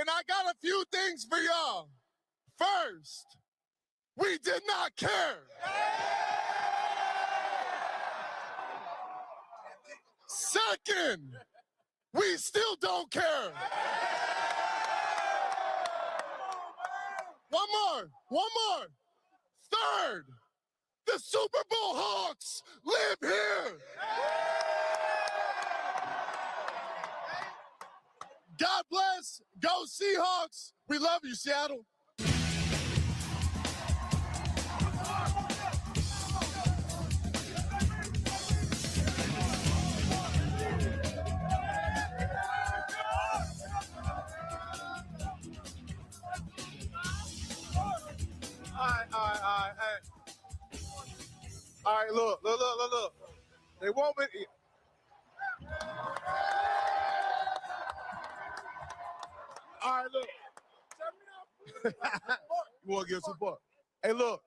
And I got a few things for y'all. First, we did not care. Second, we still don't care. One more. Third, the Super Bowl Hawks live here. God bless. Go Seahawks. We love you, Seattle. All right, look. They want me. All right, look. You want to give support? Hey, look.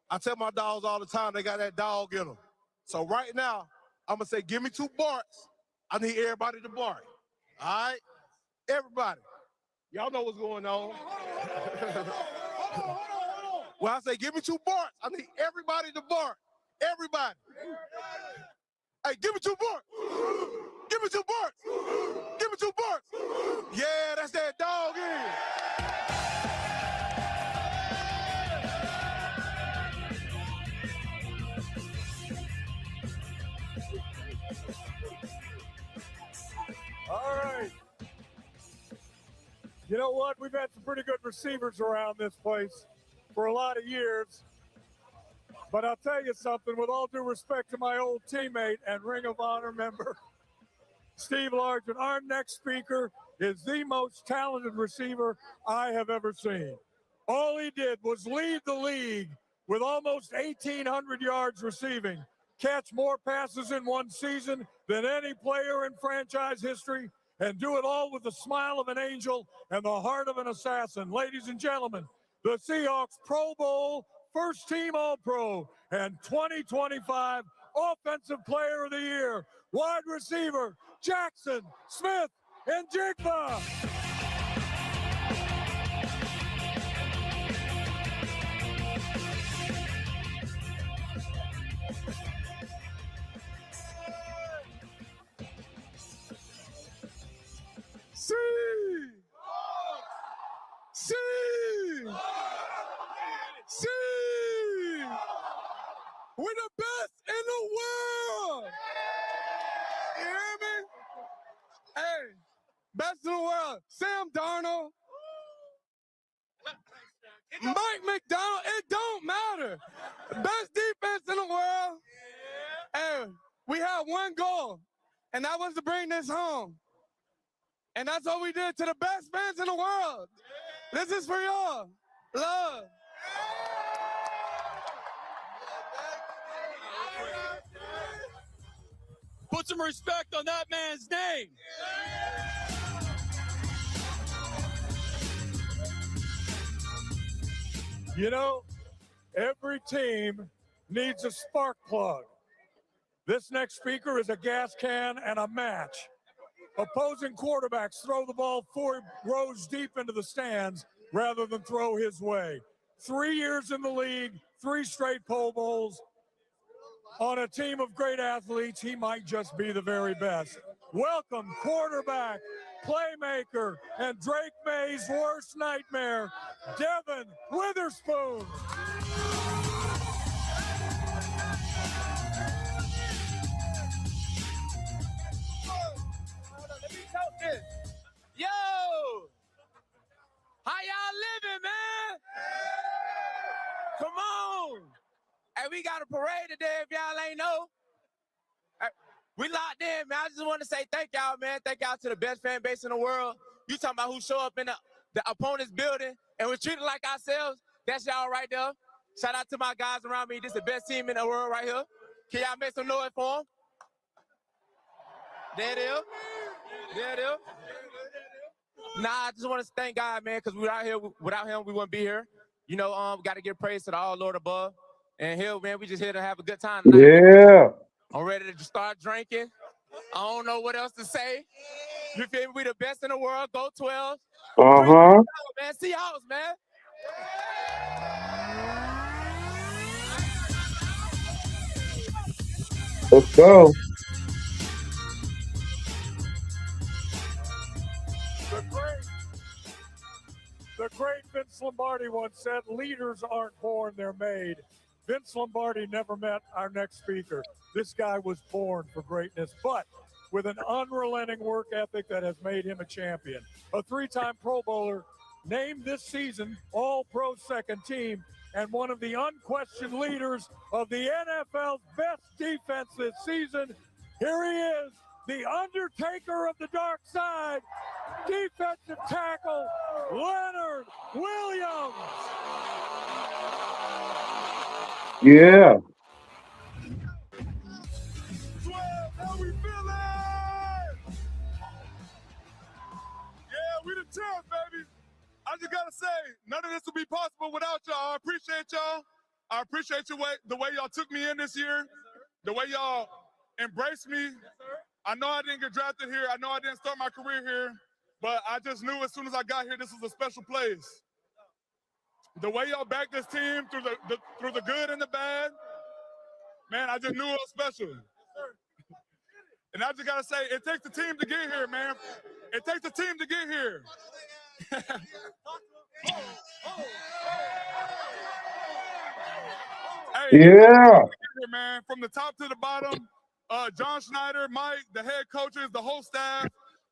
I tell my dogs all the time they got that dog in them. So right now, I'm going to say, give me 2 barks. I need everybody to bark. All right? Everybody. Y'all know what's going on. When I say, give me 2 barks, I need everybody to bark. Everybody. Hey, give me 2 barks. Give me 2 barks. Give me 2 barks. Yeah, that's that dog in here. All right. You know what? We've had some pretty good receivers around this place for a lot of years. But I'll tell you something, with all due respect to my old teammate and Ring of Honor member, Steve Largent, our next speaker is the most talented receiver I have ever seen. All he did was lead the league with almost 1,800 yards receiving, catch more passes in one season than any player in franchise history, and do it all with the smile of an angel and the heart of an assassin. Ladies and gentlemen, the Seahawks Pro Bowl, first team All-Pro, and 2025 Offensive Player of the Year, wide receiver Jackson Smith and Jigba. We're the best in the world. You hear me? Hey, best in the world. Sam Darnold, Mike McDonald, it don't matter. Best defense in the world. Hey, we had one goal, and that was to bring this home. And that's what we did to the best fans in the world. This is for y'all. Love. Put some respect on that man's name. You know, every team needs a spark plug. This next speaker is a gas can and a match. Opposing quarterbacks throw the ball 4 rows deep into the stands rather than throw his way. 3 years in the league, 3 straight Pro Bowls. On a team of great athletes, he might just be the very best. Welcome, quarterback, playmaker, and Drake May's worst nightmare, Devin Witherspoon. Yo! How y'all living, man? Come on! Hey, we got a parade today, if y'all ain't know. Hey, we locked in, man. I just want to say thank y'all, man. Thank y'all to the best fan base in the world. You talking about who show up in the opponent's building and we're treated like ourselves. That's y'all right there. Shout out to my guys around me. This is the best team in the world right here. Can y'all make some noise for them? There it is. There it is. Nah, I just want to thank God, man, because without him, we wouldn't be here. You know, we got to give praise to the all Lord above. And here, man, we just here to have a good time tonight. Yeah. I'm ready to start drinking. I don't know what else to say. You feel me? We the best in the world. Go 12. Man, Seahawks, man. Let's go. The great Vince Lombardi once said, leaders aren't born, they're made. Vince Lombardi never met our next speaker. This guy was born for greatness, but with an unrelenting work ethic that has made him a champion. A three-time Pro Bowler, named this season All-Pro second team, and one of the unquestioned leaders of the NFL's best defense this season. Here he is, the Undertaker of the dark side, defensive tackle, Leonard Williams. Yeah. 12, how we feeling? Yeah, we the champ, baby. I just gotta say, none of this would be possible without y'all. I appreciate y'all. I appreciate the way y'all took me in this year, the way y'all embraced me. I know I didn't get drafted here. I know I didn't start my career here, but I just knew as soon as I got here, this was a special place. The way y'all backed this team through the good and the bad, man, I just knew it was special. And I just gotta say, it takes the team to get here, man. It takes the team to get here. Hey, Yeah. man, from the top to the bottom, John Schneider, Mike, the head coaches, the whole staff,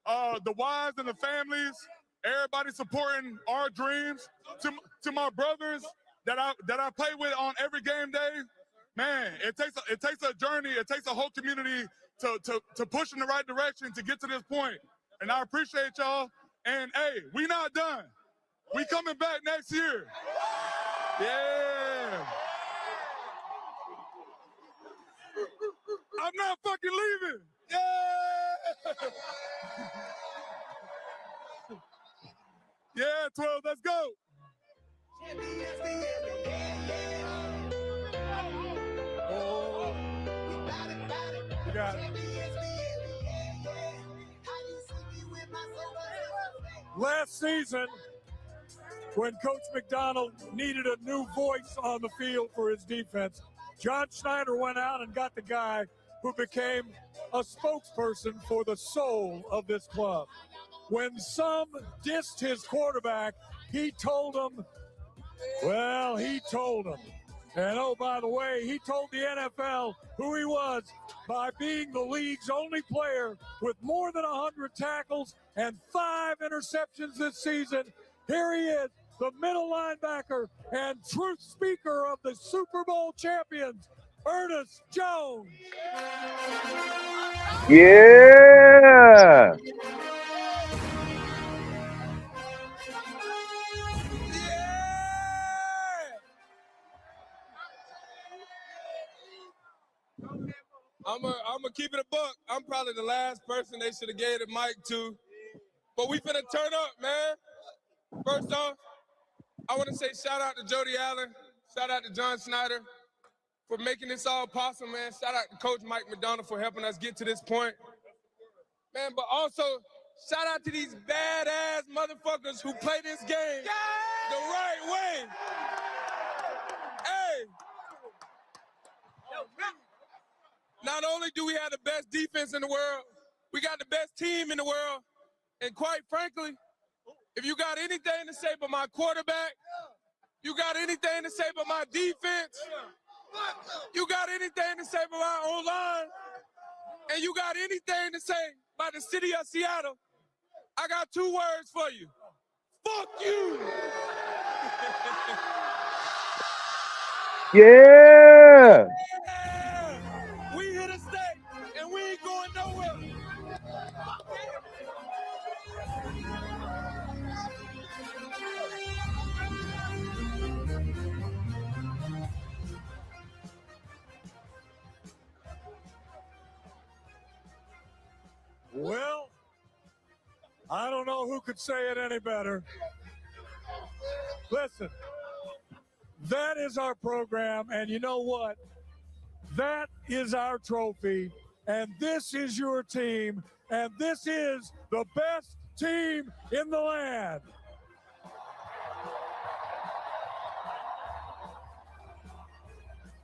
the wives and the families, everybody supporting our dreams. To my brothers that I play with on every game day, man, it takes a journey. It takes a whole community to push in the right direction to get to this point. And I appreciate y'all. And hey, we not done. We coming back next year. Yeah. I'm not fucking leaving. Yeah. Yeah, 12, let's go. You got it. Last season, when Coach McDonald needed a new voice on the field for his defense, John Schneider went out and got the guy who became a spokesperson for the soul of this club. When some dissed his quarterback, he told them, well, he told them. And oh, by the way, he told the NFL who he was by being the league's only player with more than 100 tackles and 5 interceptions this season. Here he is, the middle linebacker and truth speaker of the Super Bowl champions, Ernest Jones. Yeah. I'm gonna keep it a buck. I'm probably the last person they should have gave the mic to. But we finna turn up, man. First off, I want to say shout out to Jody Allen, shout out to John Schneider for making this all possible, man. Shout out to Coach Mike McDonald for helping us get to this point. Man, but also, shout out to these badass motherfuckers who play this game the right way. Hey. Not only do we have the best defense in the world, we got the best team in the world. And quite frankly, if you got anything to say about my quarterback, you got anything to say about my defense, you got anything to say about my O-line, and you got anything to say about the city of Seattle, I got 2 words for you. Fuck you! Yeah. We here to stay, and we ain't going nowhere. Well, I don't know who could say it any better. Listen, that is our program, and you know what? That is our trophy, and this is your team. and this is the best team in the land.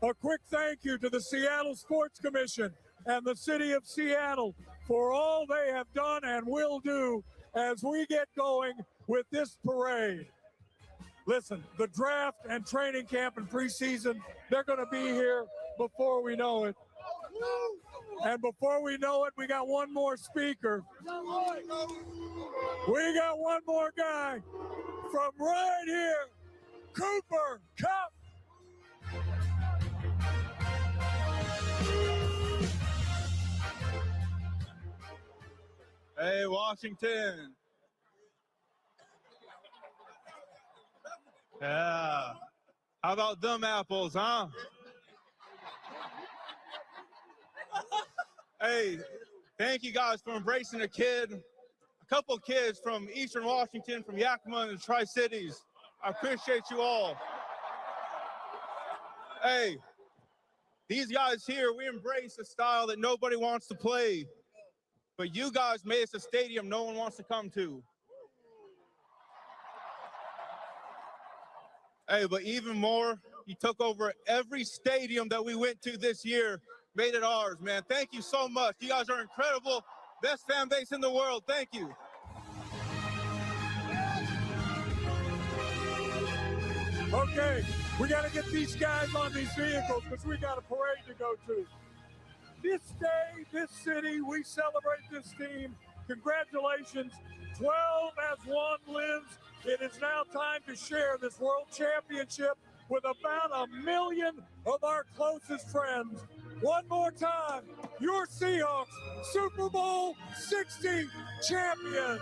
A quick thank you to the Seattle Sports Commission and the city of Seattle for all they have done and will do as we get going with this parade. Listen, the draft and training camp and preseason, they're going to be here before we know it. And before we know it, we got one more speaker. We got one more guy from right here, Cooper Kupp. Hey, Washington. Yeah. How about them apples, huh? Hey, thank you guys for embracing a kid. A couple kids from Eastern Washington, from Yakima and the Tri-Cities. I appreciate you all. Hey, these guys here, we embrace a style that nobody wants to play. But you guys made us a stadium no one wants to come to. Hey, but even more, you took over every stadium that we went to this year, made it ours, man. Thank you so much. You guys are incredible. Best fan base in the world. Thank you. Okay, we got to get these guys on these vehicles because we got a parade to go to. This day, this city, we celebrate this team. Congratulations. 12 as one lives. It is now time to share this world championship with about 1 million of our closest friends. One more time, your Seahawks, Super Bowl 60 champions.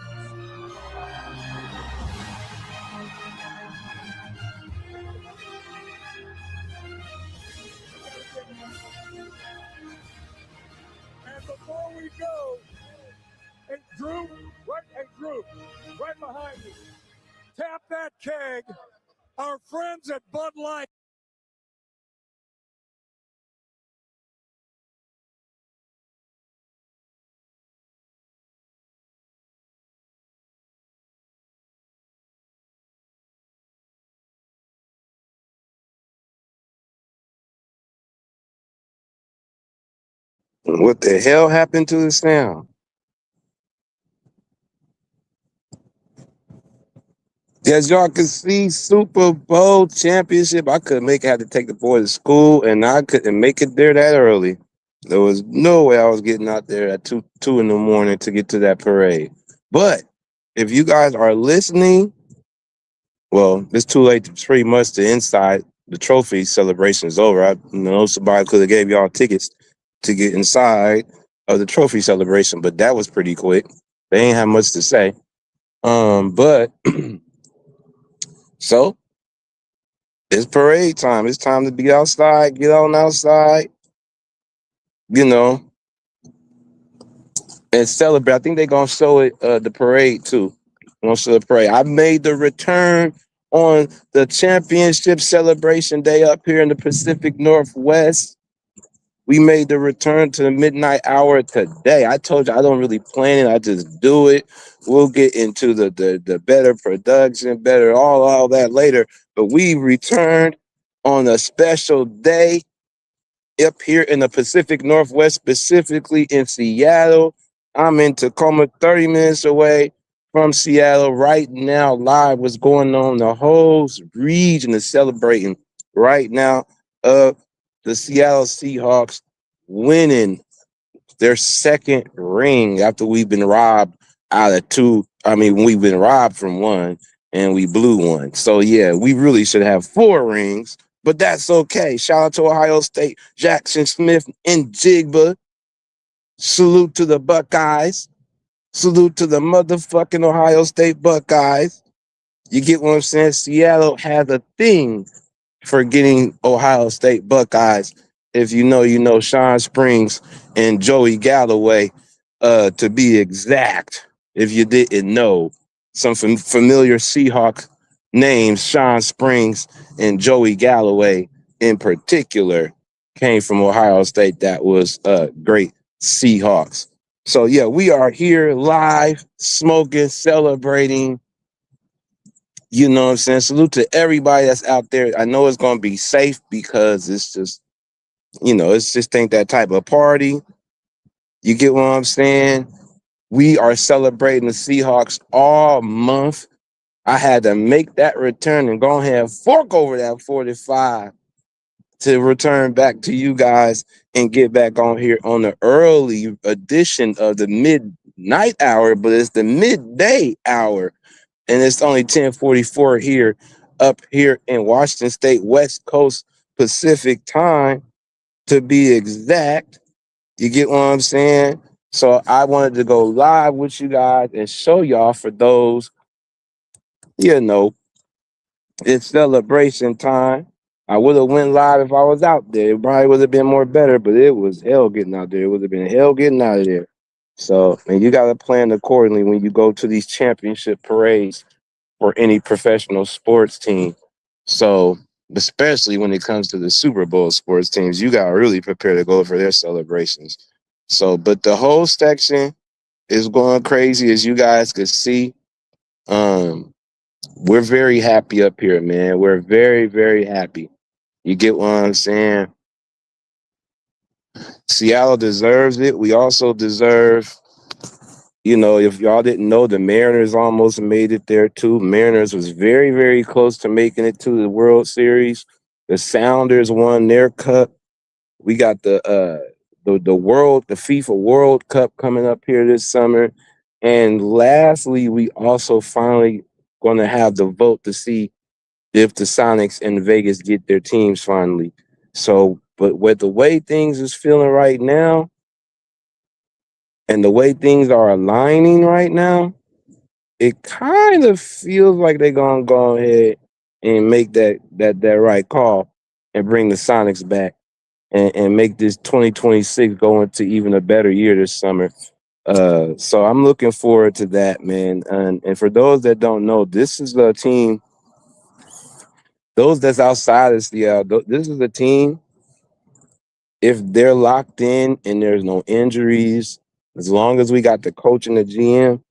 And before we go, hey Drew, right behind you. Tap that keg. Our friends at Bud Light. What the hell happened to the sound? As y'all can see, Super Bowl championship. I couldn't make it. I had to take the boy to school, and I couldn't make it there that early. There was no way I was getting out there at two in the morning to get to that parade. But if you guys are listening, well, it's too late to pretty much the inside. The trophy celebration is over. I know somebody could have gave y'all tickets to get inside of the trophy celebration, but that was pretty quick. They ain't have much to say. But so it's parade time. It's time to be outside, get on outside, you know, and celebrate. I think they're gonna show it the parade too. Gonna show the parade. I made the return on the championship celebration day up here in the Pacific Northwest. We made the return to the midnight hour today. I told you I don't really plan it. I just do it. We'll get into the better production, better all that later. But we returned on a special day up here in the Pacific Northwest, specifically in Seattle. I'm in Tacoma, 30 minutes away from Seattle right now. Live, what's going on? The whole region is celebrating right now. The Seattle Seahawks winning their second ring after we've been robbed out of two. I mean, we've been robbed from one and we blew one. So, yeah, we really should have 4 rings, but that's okay. Shout out to Ohio State, Jackson Smith, and Jigba. Salute to the Buckeyes. Salute to the motherfucking Ohio State Buckeyes. You get what I'm saying? Seattle has a thing for getting Ohio State Buckeyes. If you know, you know. Sean Springs and Joey Galloway, to be exact. If you didn't know, some familiar Seahawk names, Sean Springs and Joey Galloway in particular, came from Ohio State. That was great Seahawks. So yeah, we are here live, smoking, celebrating. You know what I'm saying? Salute to everybody that's out there. I know it's gonna be safe because it's just, it's just ain't that type of party. You get what I'm saying? We are celebrating the Seahawks all month. I had to make that return and go ahead and fork over that 45 to return back to you guys and get back on here on the early edition of the midnight hour, but it's the midday hour, and it's only 10:44 here, up here in Washington State, West Coast Pacific time to be exact. You get what I'm saying? So I wanted to go live with you guys and show y'all for those, you know, it's celebration time. I would have went live if I was out there. It probably would have been more better, but it was hell getting out there. It would have been hell getting out of there. So, man, you got to plan accordingly when you go to these championship parades for any professional sports team. So, especially when it comes to the Super Bowl sports teams, you got to really prepare to go for their celebrations. So, but the whole section is going crazy, as you guys could see. Um, we're very happy up here, man. We're very, very happy. You get what I'm saying? Seattle deserves it. We also deserve, if y'all didn't know, the Mariners almost made it there too. Mariners was very, very close to making it to the World Series. The Sounders won their cup. We got the FIFA World Cup coming up here this summer. And lastly, we also finally going to have the vote to see if the Sonics and Vegas get their teams finally. So, but with the way things is feeling right now and the way things are aligning right now, it kind of feels like they're gonna go ahead and make that right call and bring the Sonics back and make this 2026 go into even a better year this summer. So I'm looking forward to that, man. And for those that don't know, this is a team. Those that's outside of Seattle, this is a team. If they're locked in and there's no injuries, as long as we got the coach and the GM,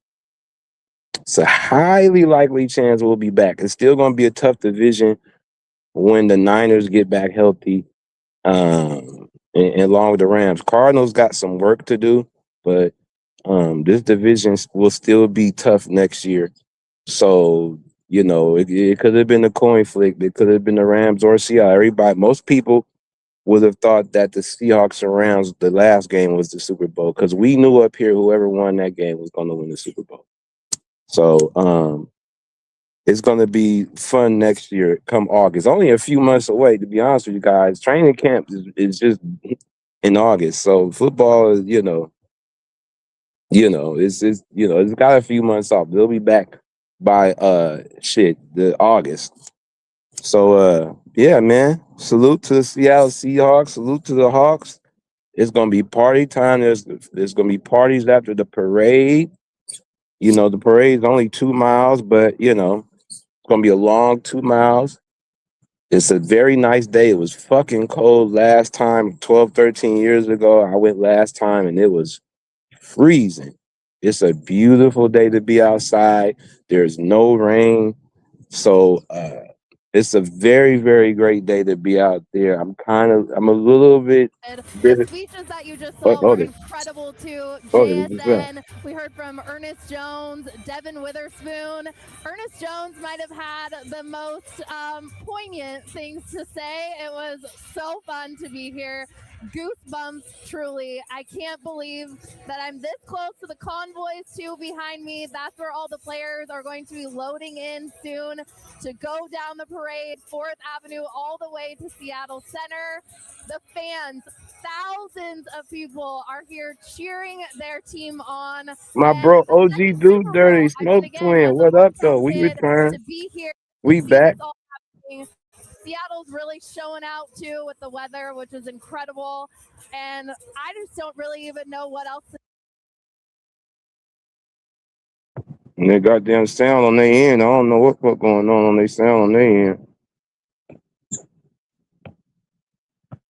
it's a highly likely chance we'll be back. It's still going to be a tough division when the Niners get back healthy, and along with the Rams. Cardinals got some work to do, but this division will still be tough next year. So, it could have been a coin flip. It could have been the Rams or Seattle. Most people would have thought that the Seahawks and Rams, the last game was the Super Bowl, because we knew up here whoever won that game was going to win the Super Bowl. So it's going to be fun next year come August. Only a few months away, to be honest with you guys. Training camp is just in August. So football is, it's got a few months off. They'll be back by the August. So yeah, man. Salute to the Seattle Seahawks. Salute to the Hawks. It's gonna be party time. There's gonna be parties after the parade. The parade's only 2 miles, but it's gonna be a long 2 miles. It's a very nice day. It was fucking cold last time, 12, 13 years ago. I went last time and it was freezing. It's a beautiful day to be outside. There's no rain. So it's a very, very great day to be out there. I'm a little bit. The speeches that you just saw were Hold it. incredible too. Hold it. What's that? JSN, we heard from Ernest Jones, Devin Witherspoon. Ernest Jones might have had the most poignant things to say. It was so fun to be here. Goosebumps, truly. I can't believe that I'm this close to the convoys too behind me. That's where all the players are going to be loading in soon to go down the parade, 4th Avenue, all the way to Seattle Center. The fans, thousands of people are here cheering their team on. My And bro, the OG second Dude Super Dirty, Bowl, I mean, Smoke again, Twin. as a What up, though? hometown We kid, return. to be here, We to see back. this all happening. Seattle's really showing out too with the weather, which is incredible. And I just don't really even know what else to. And they goddamn sound on their end. I don't know what's going on their sound on their end.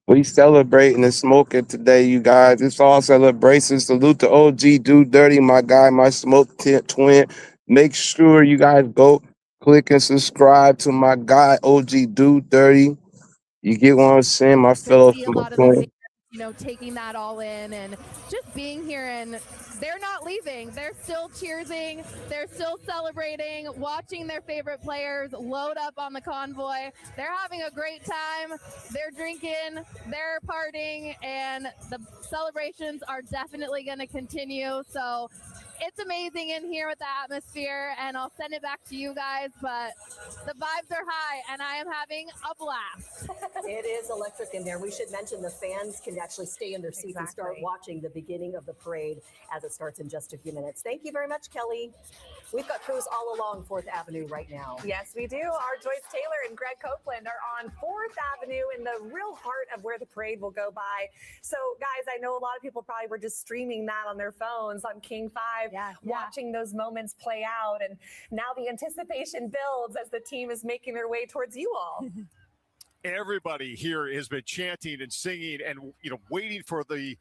We celebrating and smoking today, you guys. It's all celebration. Salute to OG Do Dirty, my guy, my smoke tent twin. Make sure you guys go click and subscribe to my guy, OG Do Dirty. You get what I'm saying, my To fellow see a smoke lot of the twin. fans, taking that all in and just being here, and they're not leaving. They're still cheering. They're still celebrating, watching their favorite players load up on the convoy. They're having a great time. They're drinking, they're partying, and the celebrations are definitely going to continue. So it's amazing in here with the atmosphere, and I'll send it back to you guys, but the vibes are high and I am having a blast. It is electric in there. We should mention the fans can actually stay in their seats and start watching the beginning of the parade as it starts in just a few minutes. Thank you very much, Kelly. We've got crews all along 4th Avenue right now. Yes, we do. Our Joyce Taylor and Greg Copeland are on 4th Avenue in the real heart of where the parade will go by. So, guys, I know a lot of people probably were just streaming that on their phones on King 5, watching those moments play out. And now the anticipation builds as the team is making their way towards you all. Everybody here has been chanting and singing and waiting for the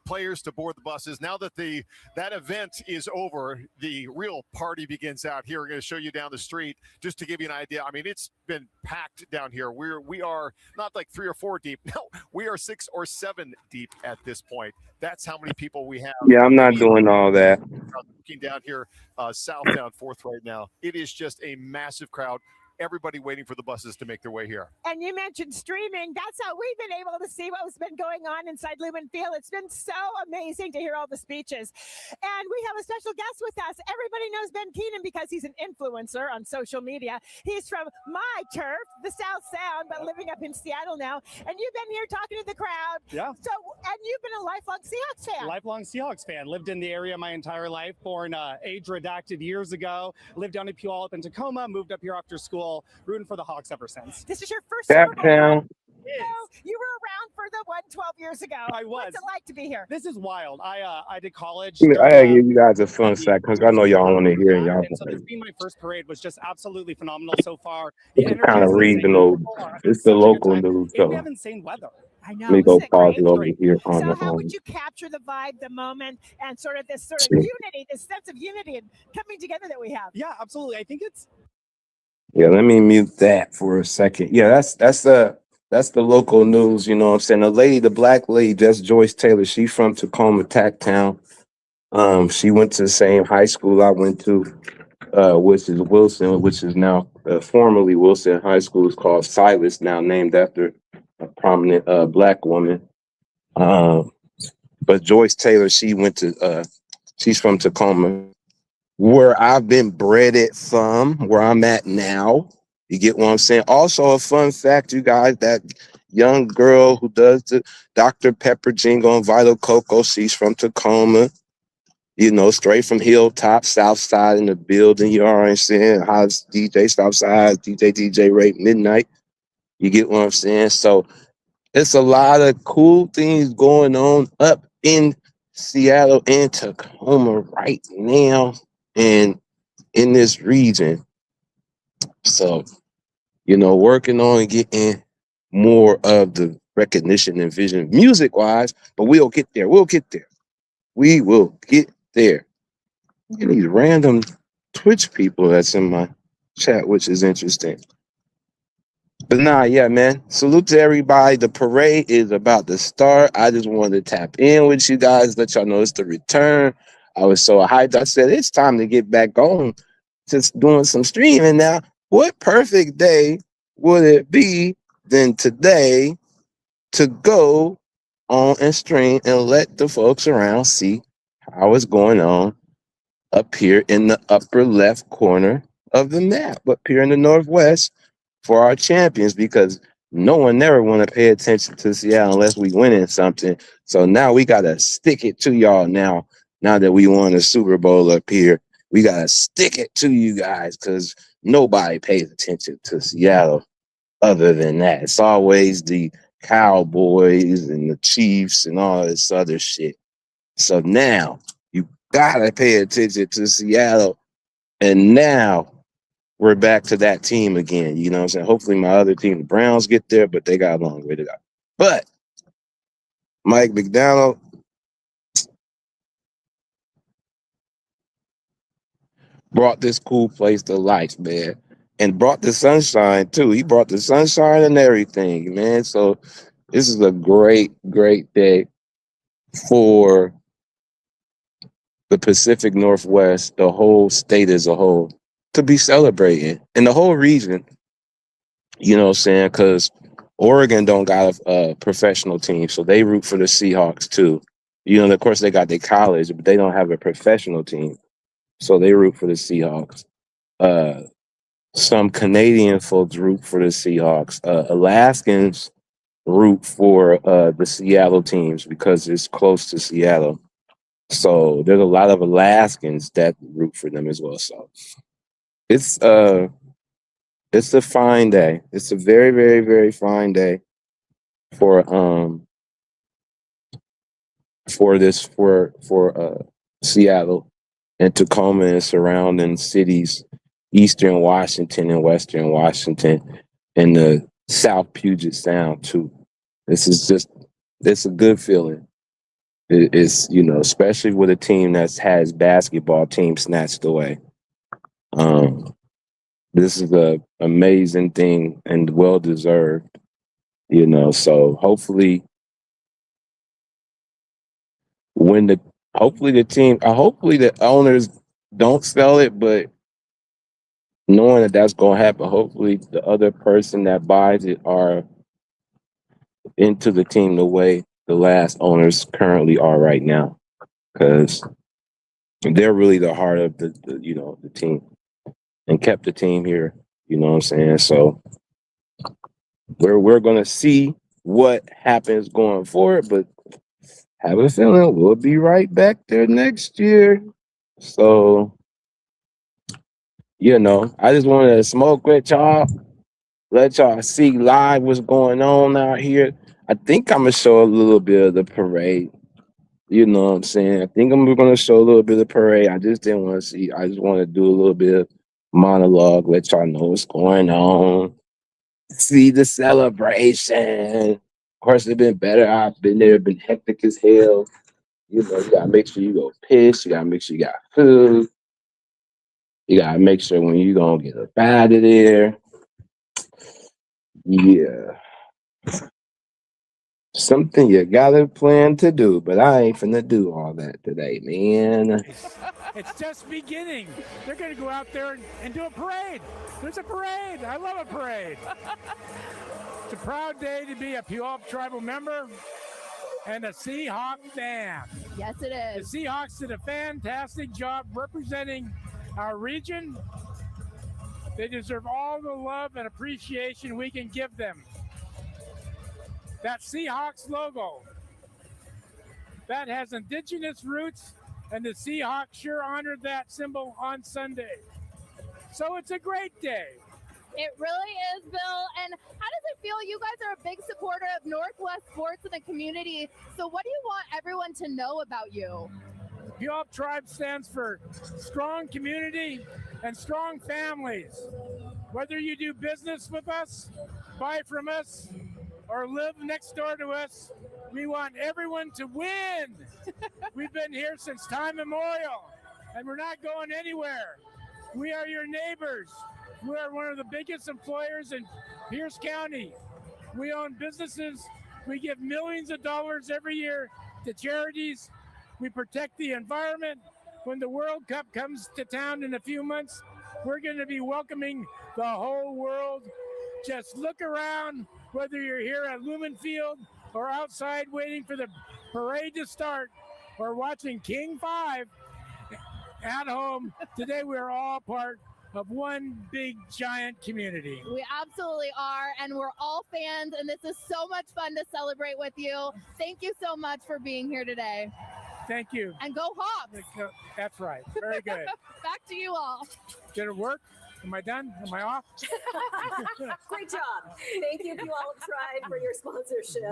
players to board the buses. Now that that event is over, the real party begins out here. We're going to show you down the street just to give you an idea. I mean, it's been packed down here. We are not like 3 or 4 deep. No, we are 6 or 7 deep at this point. That's how many people we have. Yeah, I'm not doing all that. Looking down here, south down 4th right now. It is just a massive crowd. Everybody waiting for the buses to make their way here. And you mentioned streaming. That's how we've been able to see what's been going on inside Lumen Field. It's been so amazing to hear all the speeches. And we have a special guest with us. Everybody knows Ben Keenan because he's an influencer on social media. He's from my turf, the South Sound, but living up in Seattle now. And you've been here talking to the crowd. Yeah. So, and you've been a lifelong Seahawks fan. Lifelong Seahawks fan. Lived in the area my entire life. Born age redacted years ago. Lived down in Puyallup in Tacoma. Moved up here after school. Rooting for the Hawks ever since. This is your first That Super Bowl. town. You were around for the one 12 years ago. I was. What's it like to be here? This is wild. I did college. I gotta give you guys a fun fact because I know y'all want to hear y'all. And so this being my first parade was just absolutely phenomenal so far. The It's energy kind of is insane. regional. People are having It's such the a good local time. news, And we so have insane weather. I know. let me go Isn't it pause great? it over here on So the how would you capture the vibe, the moment, and sort of this unity, this sense of unity and coming together that we have? Yeah, absolutely. I think it's Yeah, let me mute that for a second. Yeah, that's the local news, you know what I'm saying? The black lady, that's Joyce Taylor. She's from Tacoma, Tacktown. She went to the same high school I went to, which is Wilson, which is now formerly Wilson High School. It's called Silas, now named after a prominent black woman. But Joyce Taylor, she's from Tacoma, where I've been bred it from, where I'm at now. You get what I'm saying? Also, a fun fact, you guys, that young girl who does the Dr. Pepper jingle on Vital Cocoa, she's from Tacoma. Straight from Hilltop, South Side in the building. You know what I'm saying? How's DJ Southside, DJ Rate Midnight. You get what I'm saying? So it's a lot of cool things going on up in Seattle and Tacoma right now and in this region. So, working on getting more of the recognition and vision music-wise, but we'll get there. We will get there. And these random Twitch people that's in my chat, which is interesting. But yeah, man. Salute to everybody. The parade is about to start. I just wanted to tap in with you guys, let y'all know it's the return. I was so hyped. I said, it's time to get back on just doing some streaming now. What perfect day would it be than today to go on and stream and let the folks around see how it's going on up here in the upper left corner of the map, up here in the Northwest for our champions, because no one never want to pay attention to Seattle unless we winning something. So now we got to stick it to y'all now that we won a Super Bowl up here. We got to stick it to you guys because nobody pays attention to Seattle other than that. It's always the Cowboys and the Chiefs and all this other shit. So now you got to pay attention to Seattle. And now we're back to that team again. You know what I'm saying? Hopefully my other team, the Browns, get there, but they got a long way to go. But Mike McDonald. Brought this cool place to life, man. And brought the sunshine too. He brought the sunshine and everything, man. So this is a great, great day for the Pacific Northwest, the whole state as a whole, to be celebrating. And the whole region, you know what I'm saying? Because Oregon don't got a professional team, so they root for the Seahawks too. You know, of course, they got their college, but they don't have a professional team, so they root for the Seahawks. Uh, some Canadian folks root for the Seahawks. Alaskans root for the Seattle teams because it's close to Seattle. So there's a lot of Alaskans that root for them as well. So it's a fine day. It's a very, very, very fine day for Seattle and Tacoma and surrounding cities, Eastern Washington and Western Washington, and the South Puget Sound too. It's a good feeling. It's, you know, especially with a team that has basketball team snatched away. This is a amazing thing and well deserved, you know. So hopefully hopefully the owners don't sell it, but knowing that that's going to happen, hopefully the other person that buys it are into the team the way the last owners currently are right now, because they're really the heart of the team and kept the team here. You know what I'm saying? So we're going to see what happens going forward, but have a feeling we'll be right back there next year. So, you know, I just wanted to smoke with y'all, let y'all see live what's going on out here. I think I'm going to show a little bit of the parade. You know what I'm saying? I think I'm going to show a little bit of parade. I just didn't want to see. I just want to do a little bit of monologue, let y'all know what's going on. See the celebration. Of course, it's been better. I've been there, been hectic as hell. You know, you gotta make sure you go piss. You gotta make sure you got food. You gotta make sure when you gonna get up out of there. Yeah. Something you gotta plan to do, but I ain't finna do all that today, man. It's just beginning. They're going to go out there and do a parade. There's a parade. I love a parade. It's a proud day to be a Puyallup tribal member and a Seahawk fan. Yes, it is. The Seahawks did a fantastic job representing our region. They deserve all the love and appreciation we can give them. That Seahawks logo, that has indigenous roots, and the Seahawks sure honored that symbol on Sunday. So it's a great day. It really is, Bill. And how does it feel? You guys are a big supporter of Northwest sports in the community. So what do you want everyone to know about you? Puyallup Tribe stands for strong community and strong families. Whether you do business with us, buy from us, or live next door to us, we want everyone to win. We've been here since time immemorial, and we're not going anywhere. We are your neighbors. We are one of the biggest employers in Pierce County. We own businesses. We give millions of dollars every year to charities. We protect the environment. When the World Cup comes to town in a few months, we're going to be welcoming the whole world. Just look around, whether you're here at Lumen Field or outside waiting for the parade to start or watching King 5 at home. Today we're all part of one big giant community. We absolutely are, and we're all fans, and this is so much fun to celebrate with you. Thank you so much for being here today. Thank you. And go Hawks. That's right. Very good. Back to you all. Did it work? Am I done? Am I off? Great job. Thank you, Puyallup Tribe, for your sponsorship.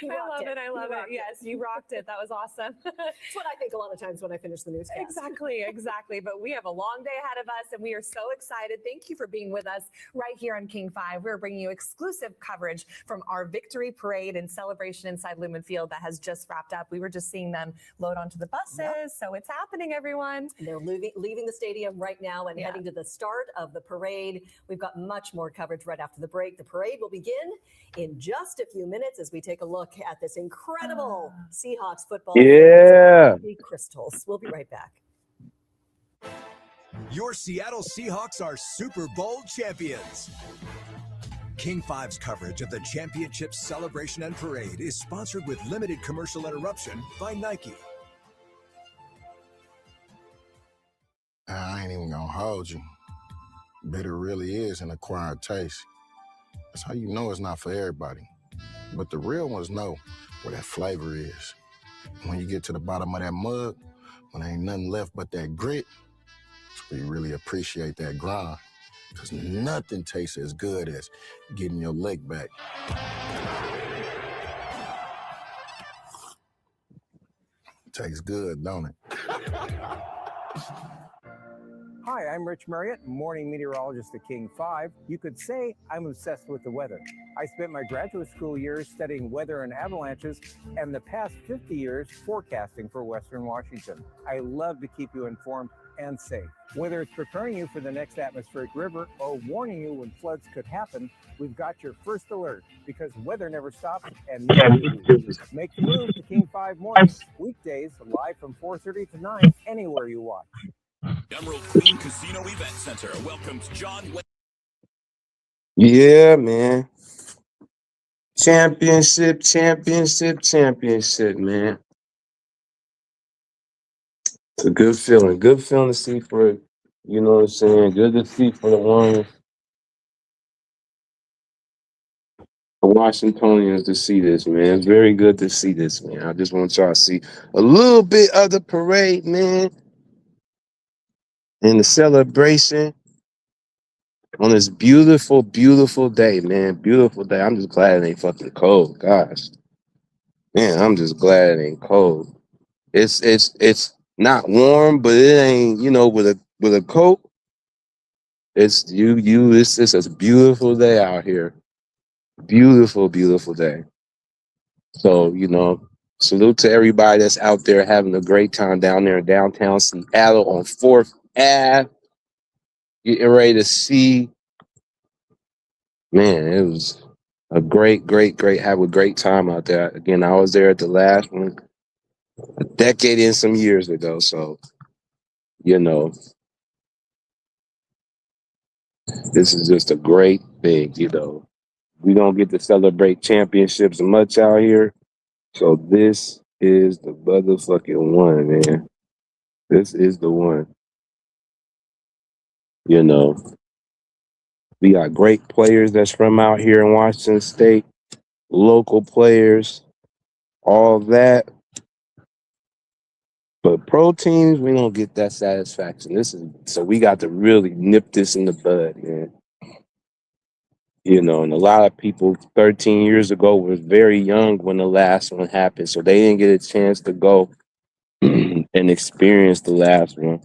I love it. I love it. Yes, you rocked it. That was awesome. That's what I think a lot of times when I finish the newscast. Exactly. But we have a long day ahead of us, and we are so excited. Thank you for being with us right here on King 5. We're bringing you exclusive coverage from our victory parade and celebration inside Lumen Field that has just wrapped up. We were just seeing them load onto the buses. So it's happening, everyone. And they're leaving the stadium right now and heading to the start of the parade. We've got much more coverage right after the break. The parade will begin in just a few minutes as we take a look at this incredible Seahawks football. Yeah. Crystals. We'll be right back. Your Seattle Seahawks are Super Bowl champions. King 5's coverage of the championship celebration and parade is sponsored with limited commercial interruption by Nike. I ain't even gonna hold you. Bitter really is an acquired taste. That's how you know it's not for everybody. But the real ones know where that flavor is. When you get to the bottom of that mug, when there ain't nothing left but that grit, that's where you really appreciate that grind. Because nothing tastes as good as getting your leg back. Tastes good, don't it? Hi, I'm Rich Marriott, morning meteorologist at King 5. You could say I'm obsessed with the weather. I spent my graduate school years studying weather and avalanches and the past 50 years forecasting for Western Washington. I love to keep you informed and safe. Whether it's preparing you for the next atmospheric river or warning you when floods could happen, we've got your first alert because weather never stops and never moves. Make the move to King 5 Mornings, weekdays live from 4:30 to 9, anywhere you watch. Emerald Queen Casino Event Center welcomes John Wayne. Yeah, man. Championship, man. It's a good feeling. Good feeling to see for, you know what I'm saying? Good to see for the ones, the Washingtonians to see this, man. It's very good to see this, man. I just want y'all to see a little bit of the parade, man. And the celebration on this beautiful, beautiful day, man. Beautiful day. I'm just glad it ain't fucking cold. Gosh. Man, I'm just glad it ain't cold. It's not warm, but it ain't, you know, with a coat. It's it's a beautiful day out here. Beautiful, beautiful day. So, you know, salute to everybody that's out there having a great time down there in downtown Seattle on 4th Ave. Getting ready to see. Man, it was a great have a great time out there. Again, I was there at the last one a decade and some years ago. So, you know, this is just a great thing, you know. We don't get to celebrate championships much out here. So this is the motherfucking one, man. This is the one. You know, we got great players that's from out here in Washington State, local players, all that. But pro teams, we don't get that satisfaction. So we got to really nip this in the bud, man. You know, and a lot of people 13 years ago was very young when the last one happened, so they didn't get a chance to go and experience the last one.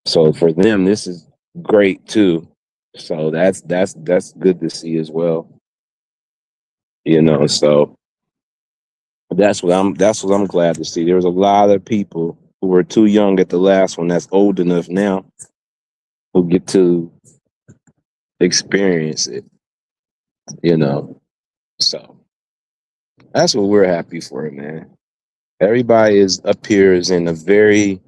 So for them, this is great too. So that's good to see as well. You know, so that's what I'm glad to see. There was a lot of people who were too young at the last one that's old enough now who get to experience it. You know, so that's what we're happy for, man. Everybody is up here is in a very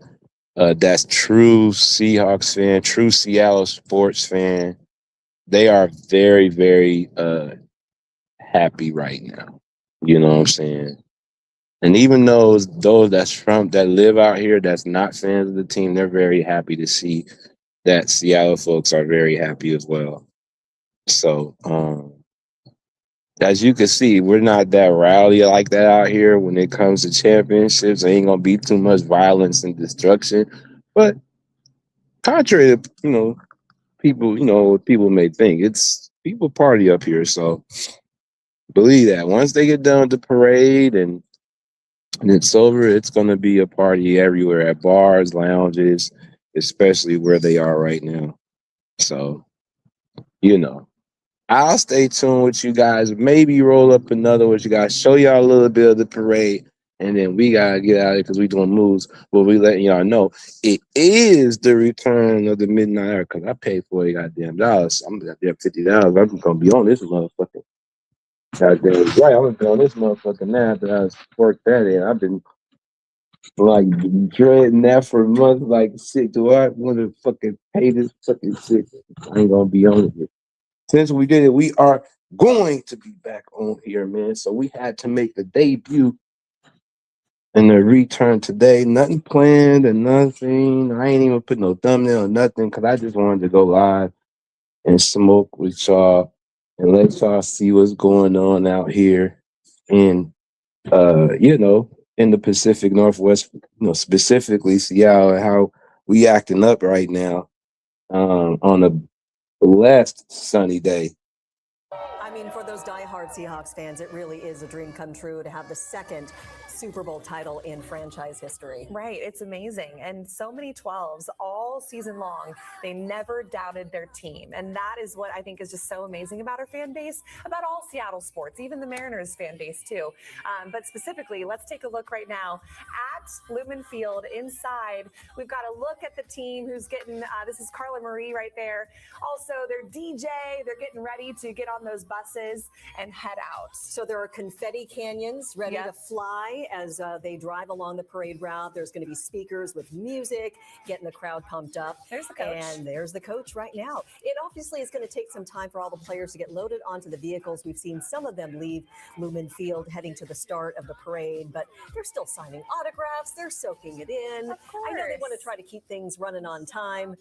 that's true Seahawks fan, true Seattle sports fan. They are very, very happy right now. You know what I'm saying? And even those that live out here that's not fans of the team, they're very happy to see that Seattle folks are very happy as well. So as you can see, we're not that rowdy like that out here when it comes to championships. There ain't gonna be too much violence and destruction, but Contrary to, people, what people may think, it's people party up here. So believe that once they get done with the parade and it's over, it's going to be a party everywhere at bars, lounges, especially where they are right now. So, I'll stay tuned with you guys. Maybe roll up another with you guys, show y'all a little bit of the parade, and then we gotta get out of here because we doing moves. But we letting y'all know it is the return of the midnight hour because I paid $40 goddamn dollars. I'm goddamn $50. I'm gonna be on this motherfucker. Goddamn right, I'm gonna be on this motherfucker now after I worked that in. I've been like dreading that for months, like shit. Do I want to fucking pay this fucking shit? I ain't gonna be on it. Since we did it, we are going to be back on here, man. So we had to make the debut and the return today. Nothing planned and nothing. I ain't even put no thumbnail or nothing because I just wanted to go live and smoke with y'all and let y'all see what's going on out here in in the Pacific Northwest, specifically Seattle, and how we acting up right now on a blessed sunny day. I mean, for those diehard Seahawks fans, it really is a dream come true to have the second Super Bowl title in franchise history. Right. It's amazing. And so many 12s all season long. They never doubted their team. And that is what I think is just so amazing about our fan base, about all Seattle sports, even the Mariners fan base too. But specifically, let's take a look right now at Lumen Field inside. We've got a look at the team who's getting, this is Carla Marie right there. Also, their DJ, they're getting ready to get on those buses and head out. So there are confetti canyons ready to fly as they drive along the parade route. There's going to be speakers with music, getting the crowd pumped up. There's the coach. And there's the coach right now. It obviously is going to take some time for all the players to get loaded onto the vehicles. We've seen some of them leave Lumen Field heading to the start of the parade, but they're still signing autographs. They're soaking it in. I know they want to try to keep things running on time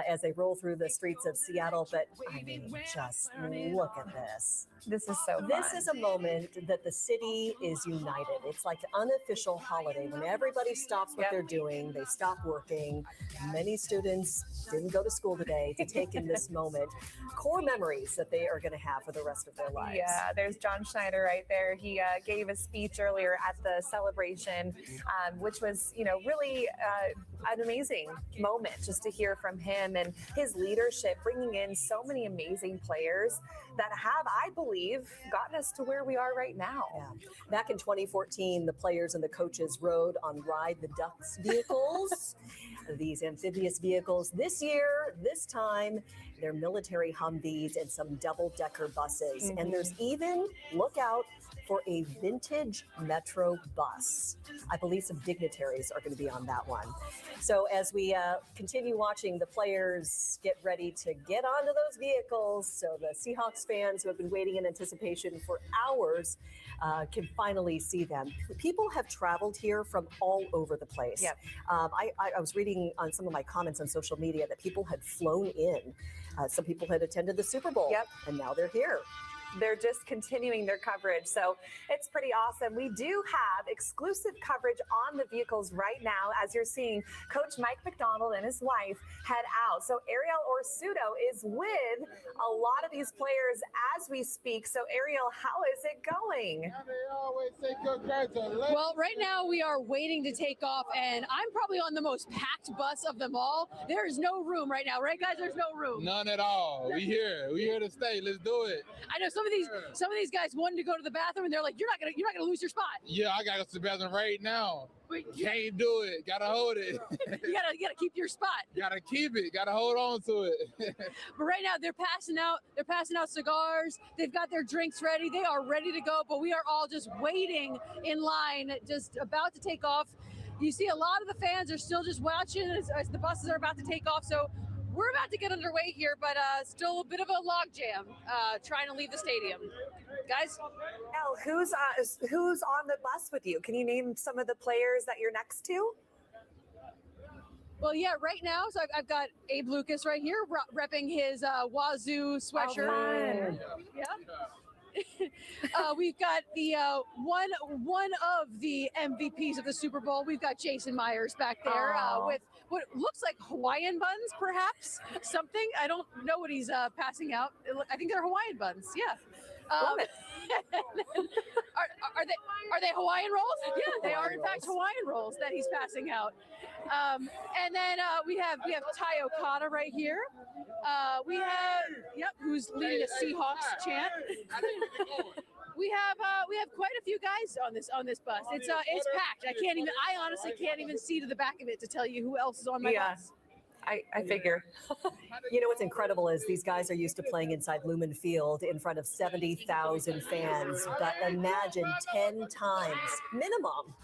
as they roll through the streets of Seattle, but I mean, just look at this. This is so fun. This is a moment that the city is united. It's like an unofficial holiday when everybody stops what they're doing. They stop working. Many students didn't go to school today to take in this moment. Core memories that they are going to have for the rest of their lives. Yeah, there's John Schneider right there. He gave a speech earlier at the celebration, which was, really an amazing moment just to hear from him and his leadership, bringing in so many amazing players that have, I believe, gotten us to where we are right now. Yeah. Back in 2014, the players and the coaches rode on Ride the Ducks vehicles, these amphibious vehicles. This year, this time, they're military Humvees and some double-decker buses. Mm-hmm. And there's even, look out, for a vintage Metro bus. I believe some dignitaries are going to be on that one. So as we continue watching the players get ready to get onto those vehicles, so the Seahawks fans who have been waiting in anticipation for hours can finally see them. People have traveled here from all over the place. Yep. I was reading on some of my comments on social media that people had flown in. Some people had attended the Super Bowl, and now they're here. They're just continuing their coverage. So it's pretty awesome. We do have exclusive coverage on the vehicles right now. As you're seeing, Coach Mike McDonald and his wife head out. So Ariel Orsuto is with a lot of these players as we speak. So Ariel, how is it going? Well, right now we are waiting to take off, and I'm probably on the most packed bus of them all. There is no room right now, right, guys? There's no room. None at all. We here to stay. Let's do it. I know some of these guys wanted to go to the bathroom, and they're like, "You're not gonna lose your spot." Yeah, I gotta go to the bathroom right now. Can't do it. Gotta hold it. you gotta keep your spot. Gotta keep it. Gotta hold on to it. But right now they're passing out cigars. They've got their drinks ready. They are ready to go. But we are all just waiting in line, just about to take off. You see, a lot of the fans are still just watching as the buses are about to take off. So we're about to get underway here, but still a bit of a log jam trying to leave the stadium. Guys? Elle, who's on the bus with you? Can you name some of the players that you're next to? Well, yeah, right now, so I've got Abe Lucas right here repping his Wazoo sweatshirt. Oh, fun. Yeah. We've got the one of the MVPs of the Super Bowl. We've got Jason Myers back there with what looks like Hawaiian buns, perhaps something. I don't know what he's passing out. I think they're Hawaiian buns. Yeah. Love it. Are they Hawaiian rolls? Yeah, they are in fact Hawaiian rolls that he's passing out. And then we have Ty Okada right here. We have who's leading a Seahawks chant. We have quite a few guys on this bus. It's packed. I honestly can't even see to the back of it to tell you who else is on my bus. I figure. You know what's incredible is these guys are used to playing inside Lumen Field in front of 70,000 fans, but imagine 10 times minimum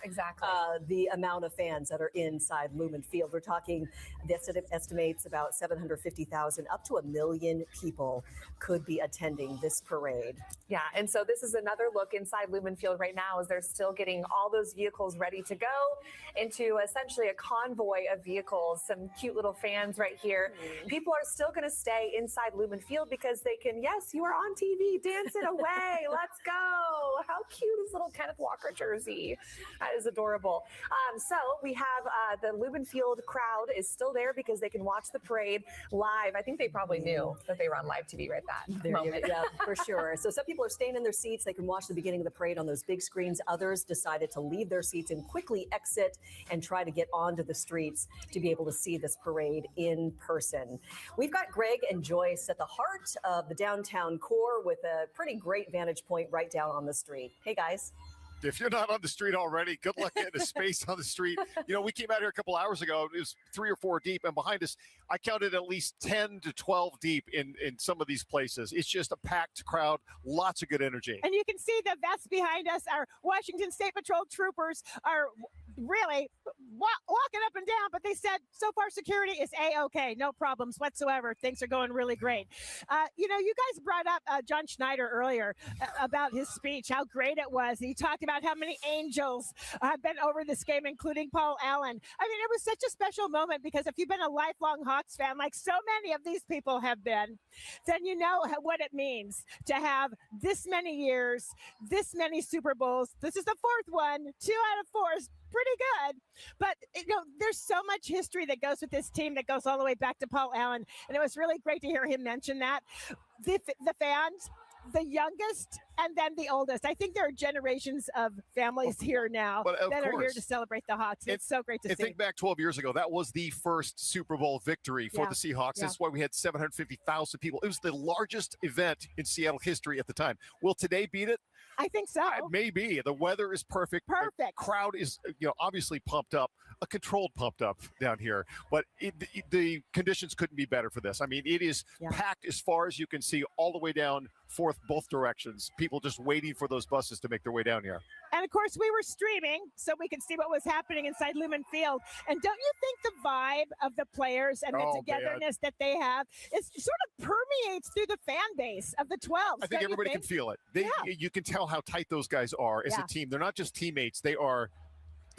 the amount of fans that are inside Lumen Field. We're talking, this estimates about 750,000 up to 1 million people could be attending this parade. Yeah, and so this is another look inside Lumen Field right now as they're still getting all those vehicles ready to go into essentially a convoy of vehicles, some cute little fans right here. People are still going to stay inside Lumen Field because they can, yes, you are on TV, dance it away. Let's go. How cute is little Kenneth Walker jersey? That is adorable. So we have the Lumen Field crowd is still there because they can watch the parade live. I think they probably knew that they were on live TV right that moment. Yeah, for sure. So some people are staying in their seats. They can watch the beginning of the parade on those big screens. Others decided to leave their seats and quickly exit and try to get onto the streets to be able to see this parade in person. We've got Greg and Joyce at the heart of the downtown core with a pretty great vantage point right down on the street. Hey, guys. If you're not on the street already, good luck getting a space on the street. You know, we came out here a couple hours ago. It was 3 or 4 deep, and behind us, I counted at least 10 to 12 deep in some of these places. It's just a packed crowd, lots of good energy. And you can see the vests behind us. Our Washington State Patrol troopers are really walking up and down, but they said so far security is A-okay, no problems whatsoever. Things are going really great. You know, you guys brought up John Schneider earlier about his speech, how great it was. He talked about how many angels have been over this game, including Paul Allen. I mean, it was such a special moment because if you've been a lifelong Hawks fan, like so many of these people have been, then you know what it means to have this many years, this many Super Bowls. This is the 4th one, 2 out of 4 is pretty good, but you know, there's so much history that goes with this team that goes all the way back to Paul Allen, and it was really great to hear him mention that. The fans, the youngest and then the oldest. I think there are generations of families here now that are here to celebrate the Hawks. It's so great to see. Think back 12 years ago. That was the first Super Bowl victory for the Seahawks. That's why we had 750,000 people. It was the largest event in Seattle history at the time. Will today beat it? I think so. Maybe. The weather is perfect. The crowd is, obviously pumped up, a controlled pumped up down here. But the conditions couldn't be better for this. I mean, it is packed as far as you can see all the way down Fourth, both directions. People just waiting for those buses to make their way down here. And of course, we were streaming so we could see what was happening inside Lumen Field. And don't you think the vibe of the players and the togetherness that they have is sort of permeates through the fan base of the 12? I think everybody can feel it. You can tell how tight those guys are as a team. They're not just teammates. They are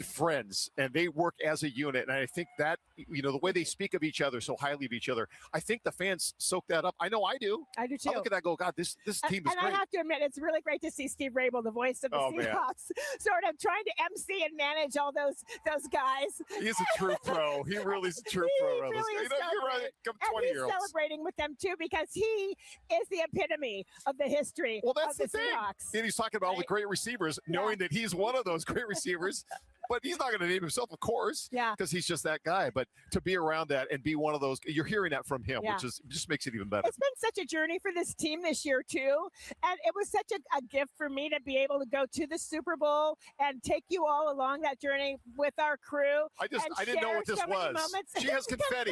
friends, and they work as a unit. And I think that, the way they speak of each other so highly of each other, I think the fans soak that up. I know I do. I do too. I look at that and go, God, this team is great. And I have to admit, it's really great to see Steve Rabel, the voice of the Seahawks, sort of trying to MC and manage all those guys. He's a true pro. He really is a true pro. Really you're right. Come 20-year-olds. He's celebrating with them too because he is the epitome of the history of the Seahawks. And he's talking about all the great receivers, knowing that he's one of those great receivers. But he's not going to name himself, of course, because he's just that guy. But to be around that and be one of those, you're hearing that from him, which just makes it even better. It's been such a journey for this team this year, too. And it was such a gift for me to be able to go to the Super Bowl and take you all along that journey with our crew. I didn't know what this was. She has confetti.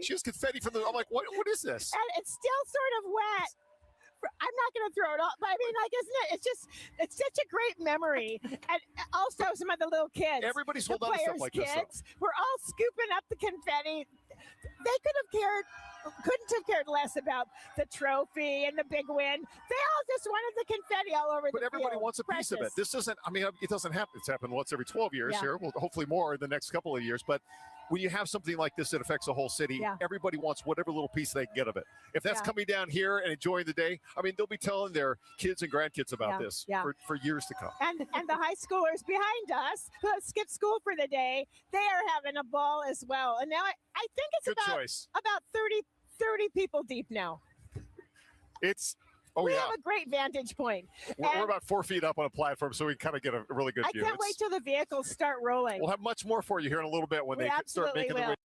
She has confetti from I'm like, what is this? And it's still sort of wet. I'm not going to throw it all, but I mean, like, isn't it? It's such a great memory. And also some of the little kids. Everybody's holding on to stuff like this. We're all scooping up the confetti. They couldn't have cared less about the trophy and the big win. They all just wanted the confetti all over the field. But everybody wants a piece of it. This isn't, it doesn't happen. It's happened once every 12 years here. Well, hopefully more in the next couple of years. But when you have something like this that affects the whole city, everybody wants whatever little piece they can get of it. If that's coming down here and enjoying the day, I mean, they'll be telling their kids and grandkids about this for years to come. And the high schoolers behind us who have skipped school for the day, they are having a ball as well. And now I think it's about 30 people deep now. We have a great vantage point. We're about 4 feet up on a platform, so we kind of get a really good view. I can't wait till the vehicles start rolling. We'll have much more for you here in a little bit when they start making their way.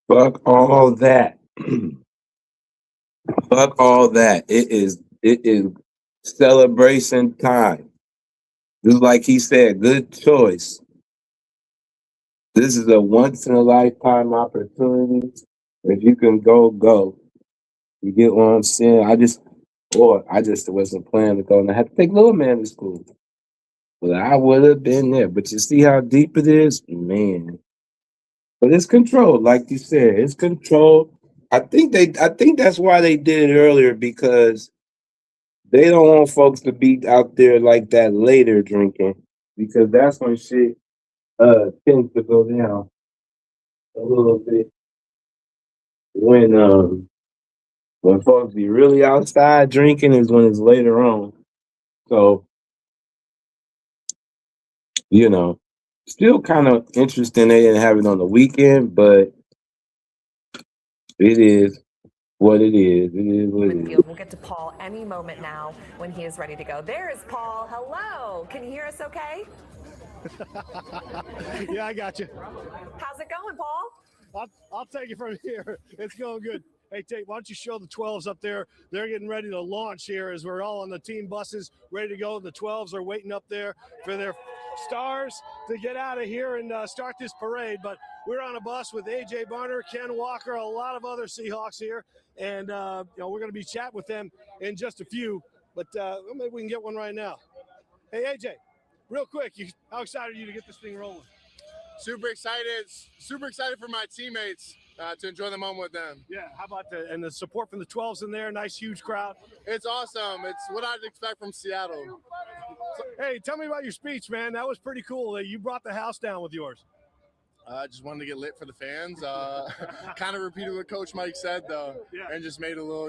Fuck all that. Fuck all that. It is celebration time. Just like he said, good choice. This is a once in a lifetime opportunity. If you can go. You get what I'm saying? I just wasn't planning to go, and I had to take little man to school. But I would have been there. But you see how deep it is? Man. But it's controlled, like you said. It's controlled. I think that's why they did it earlier, because they don't want folks to be out there like that later drinking, because that's when shit tends to go down a little bit. When folks be really outside drinking is when it's later on. So, still kind of interesting they didn't have it on the weekend, but it is what it is. It is what it is. We'll get to Paul any moment now when he is ready to go. There is Paul. Hello. Can you hear us okay? Yeah, I got you. How's it going, Paul? I'll take it from here. It's going good. Hey, Tate, why don't you show the 12s up there? They're getting ready to launch here as we're all on the team buses ready to go. The 12s are waiting up there for their stars to get out of here and start this parade. But we're on a bus with A.J. Barner, Ken Walker, a lot of other Seahawks here. And, we're going to be chatting with them in just a few. But maybe we can get one right now. Hey, A.J., real quick, how excited are you to get this thing rolling? Super excited for my teammates to enjoy the moment with them. Yeah, how about the support from the 12s in there? Nice, huge crowd. It's awesome. It's what I'd expect from Seattle. Hey, tell me about your speech, man. That was pretty cool. You brought the house down with yours. I just wanted to get lit for the fans. Kind of repeated what Coach Mike said, though, and just made a little,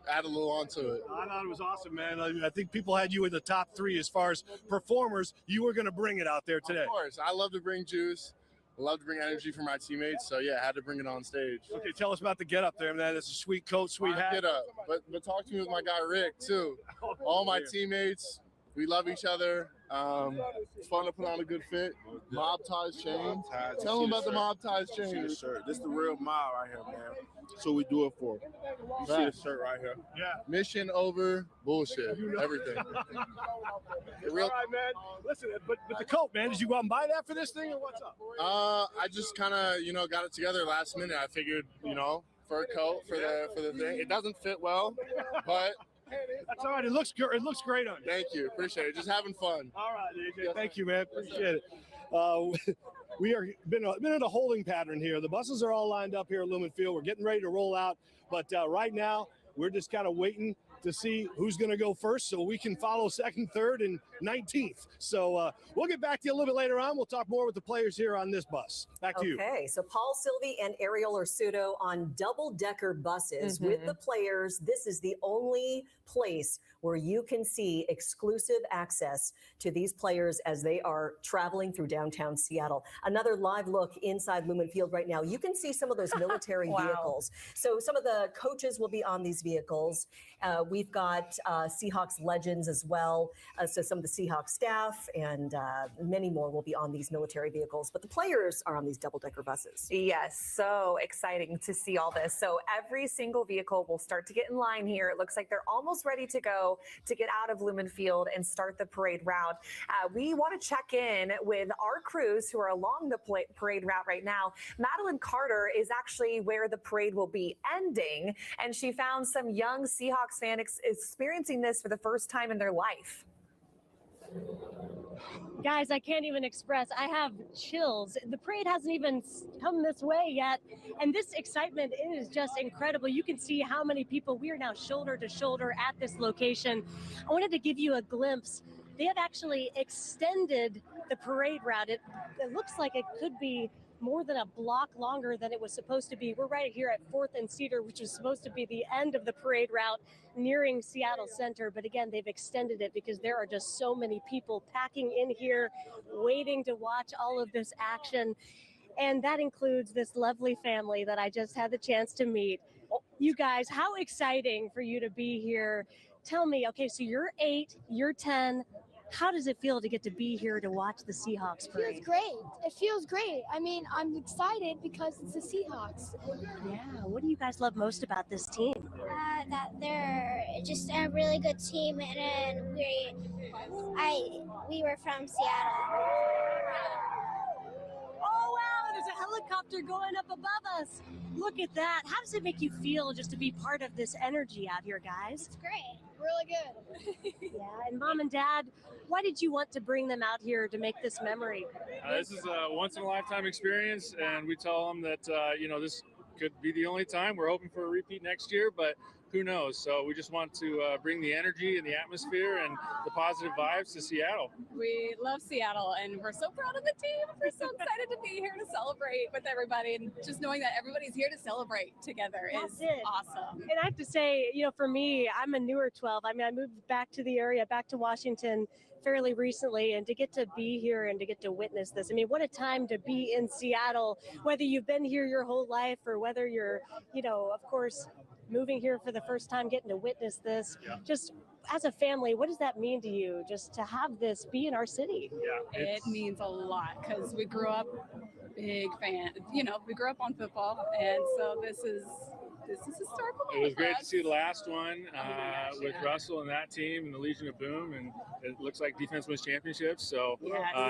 add a little onto it. I thought it was awesome, man. I think people had you in the top 3 as far as performers. You were going to bring it out there today. Of course. I love to bring juice. I love to bring energy for my teammates. So, yeah, I had to bring it on stage. Okay, tell us about the get up there, man. It's a sweet coat, sweet hat. Get up. But talk to me with my guy, Rick, too. All my teammates, we love each other. It's fun to put on a good fit. Mob ties chain. Tell them about the mob ties chain. This is the real mob right here, man. That's what we do it for. You see the shirt right here. Yeah. Mission over bullshit. Everything. All right, man. Listen, but the coat, man, did you go out and buy that for this thing or what's up? I just kind of, got it together last minute. I figured, fur coat for the thing. It doesn't fit well, but that's all right. It looks good. It looks great on you. Thank you. Appreciate it. Just having fun. All right, AJ. Thank you, man. Appreciate it. We are been in a holding pattern here. The buses are all lined up here at Lumen Field. We're getting ready to roll out, but right now we're just kind of waiting to see who's going to go first so we can follow second, third, and 19th. So we'll get back to you a little bit later on. We'll talk more with the players here on this bus. Back to you. Okay, so Paul Sylvie and Ariel Ursuto on double-decker buses with the players. This is the only place where you can see exclusive access to these players as they are traveling through downtown Seattle. Another live look inside Lumen Field right now. You can see some of those military vehicles. So some of the coaches will be on these vehicles. We've got Seahawks legends as well. So some of the Seahawks staff and many more will be on these military vehicles. But the players are on these double-decker buses. Yes, so exciting to see all this. So every single vehicle will start to get in line here. It looks like they're almost ready to go to get out of Lumen Field and start the parade route. We want to check in with our crews who are along the parade route right now. Madeline Carter is actually where the parade will be ending, and she found some young Seahawks fans experiencing this for the first time in their life. Guys, I can't even express. I have chills. The parade hasn't even come this way yet, and this excitement is just incredible. You can see how many people we are now shoulder to shoulder at this location. I wanted to give you a glimpse they have actually extended the parade route. It looks like it could be more than a block longer than it was supposed to be. We're right here at 4th and Cedar, which was supposed to be the end of the parade route nearing Seattle Center. But again, they've extended it because there are just so many people packing in here, waiting to watch all of this action. And that includes this lovely family that I just had the chance to meet. You guys, how exciting for you to be here. Tell me, okay, so you're 8, you're 10. How does it feel to get to be here to watch the Seahawks It parade? feels great. It feels great. I mean, I'm excited because it's the Seahawks. Yeah, what do you guys love most about this team? That they're just a really good team, and we were from Seattle. Oh, wow, there's a helicopter going up above us. Look at that. How does it make you feel just to be part of this energy out here, guys? It's great. Really good. Yeah, and Mom and Dad, why did you want to bring them out here to make this memory? This is a once-in-a-lifetime experience, and we tell them that, this could be the only time. We're hoping for a repeat next year, but who knows? So we just want to bring the energy and the atmosphere and the positive vibes to Seattle. We love Seattle, and we're so proud of the team. We're so excited to be here to celebrate with everybody, and just knowing that everybody's here to celebrate together is awesome. And I have to say, for me, I'm a newer 12. I mean, I moved back to the area, back to Washington fairly recently, and to get to be here and to get to witness this. I mean, what a time to be in Seattle, whether you've been here your whole life or whether you're, of course, moving here for the first time, getting to witness this. Just as a family, what does that mean to you, just to have this be in our city? Yeah, it means a lot because we grew up big fan. We grew up on football, and so this is historical. It was great to see the last one with Russell and that team and the Legion of Boom, and it looks like defense wins championships. So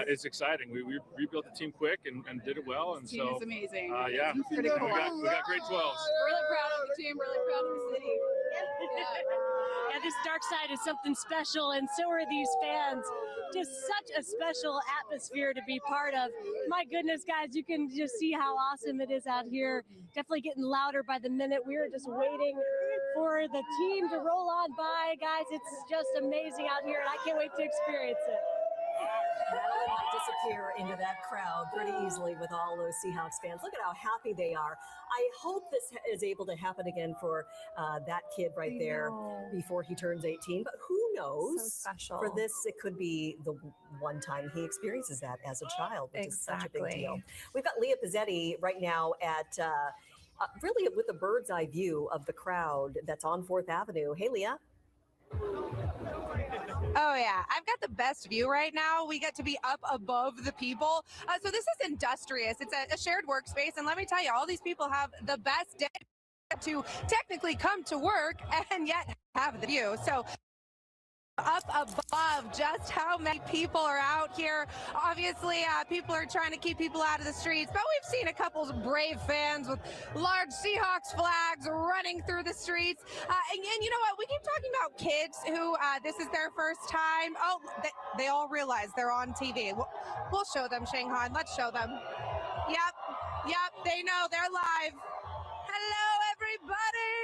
it's exciting. We rebuilt the team quick and did it well. And team is amazing. Yeah, It's pretty cool. we got great 12s. Really proud of the team. Really proud of the city. Yeah, this dark side is something special, and so are these fans. Just such a special atmosphere to be part of. My goodness, guys, you can just see how awesome it is out here. Definitely getting louder by the minute. We are just waiting for the team to roll on by, guys. It's just amazing out here, and I can't wait to experience it. That'll not disappear into that crowd pretty easily with all those Seahawks fans. Look at how happy they are. I hope this is able to happen again for that kid right there before he turns 18. But who knows? So special. For this, it could be the one time he experiences that as a child, which is such a big deal. We've got Leah Pizzetti right now at really with a bird's eye view of the crowd that's on 4th Avenue. Hey, Leah. Oh, yeah. I've got the best view right now. We get to be up above the people. So this is industrious. It's a shared workspace. And let me tell you, all these people have the best day to technically come to work and yet have the view. So up above just how many people are out here. Obviously, people are trying to keep people out of the streets, but we've seen a couple of brave fans with large Seahawks flags running through the streets. And you know what? We keep talking about kids who this is their first time. Oh, they all realize they're on TV. We'll show them, Shanghan. Let's show them. Yep, they know they're live. Hello, everybody.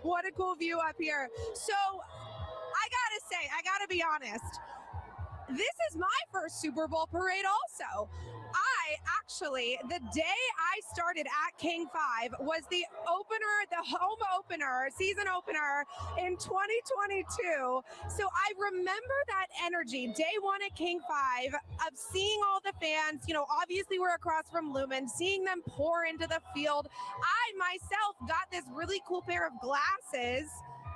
What a cool view up here. So I gotta be honest. This is my first Super Bowl parade also. The day I started at King 5 was the opener, the home opener, season opener in 2022. So I remember that energy, day one at King 5, of seeing all the fans. Obviously we're across from Lumen, seeing them pour into the field. I myself got this really cool pair of glasses.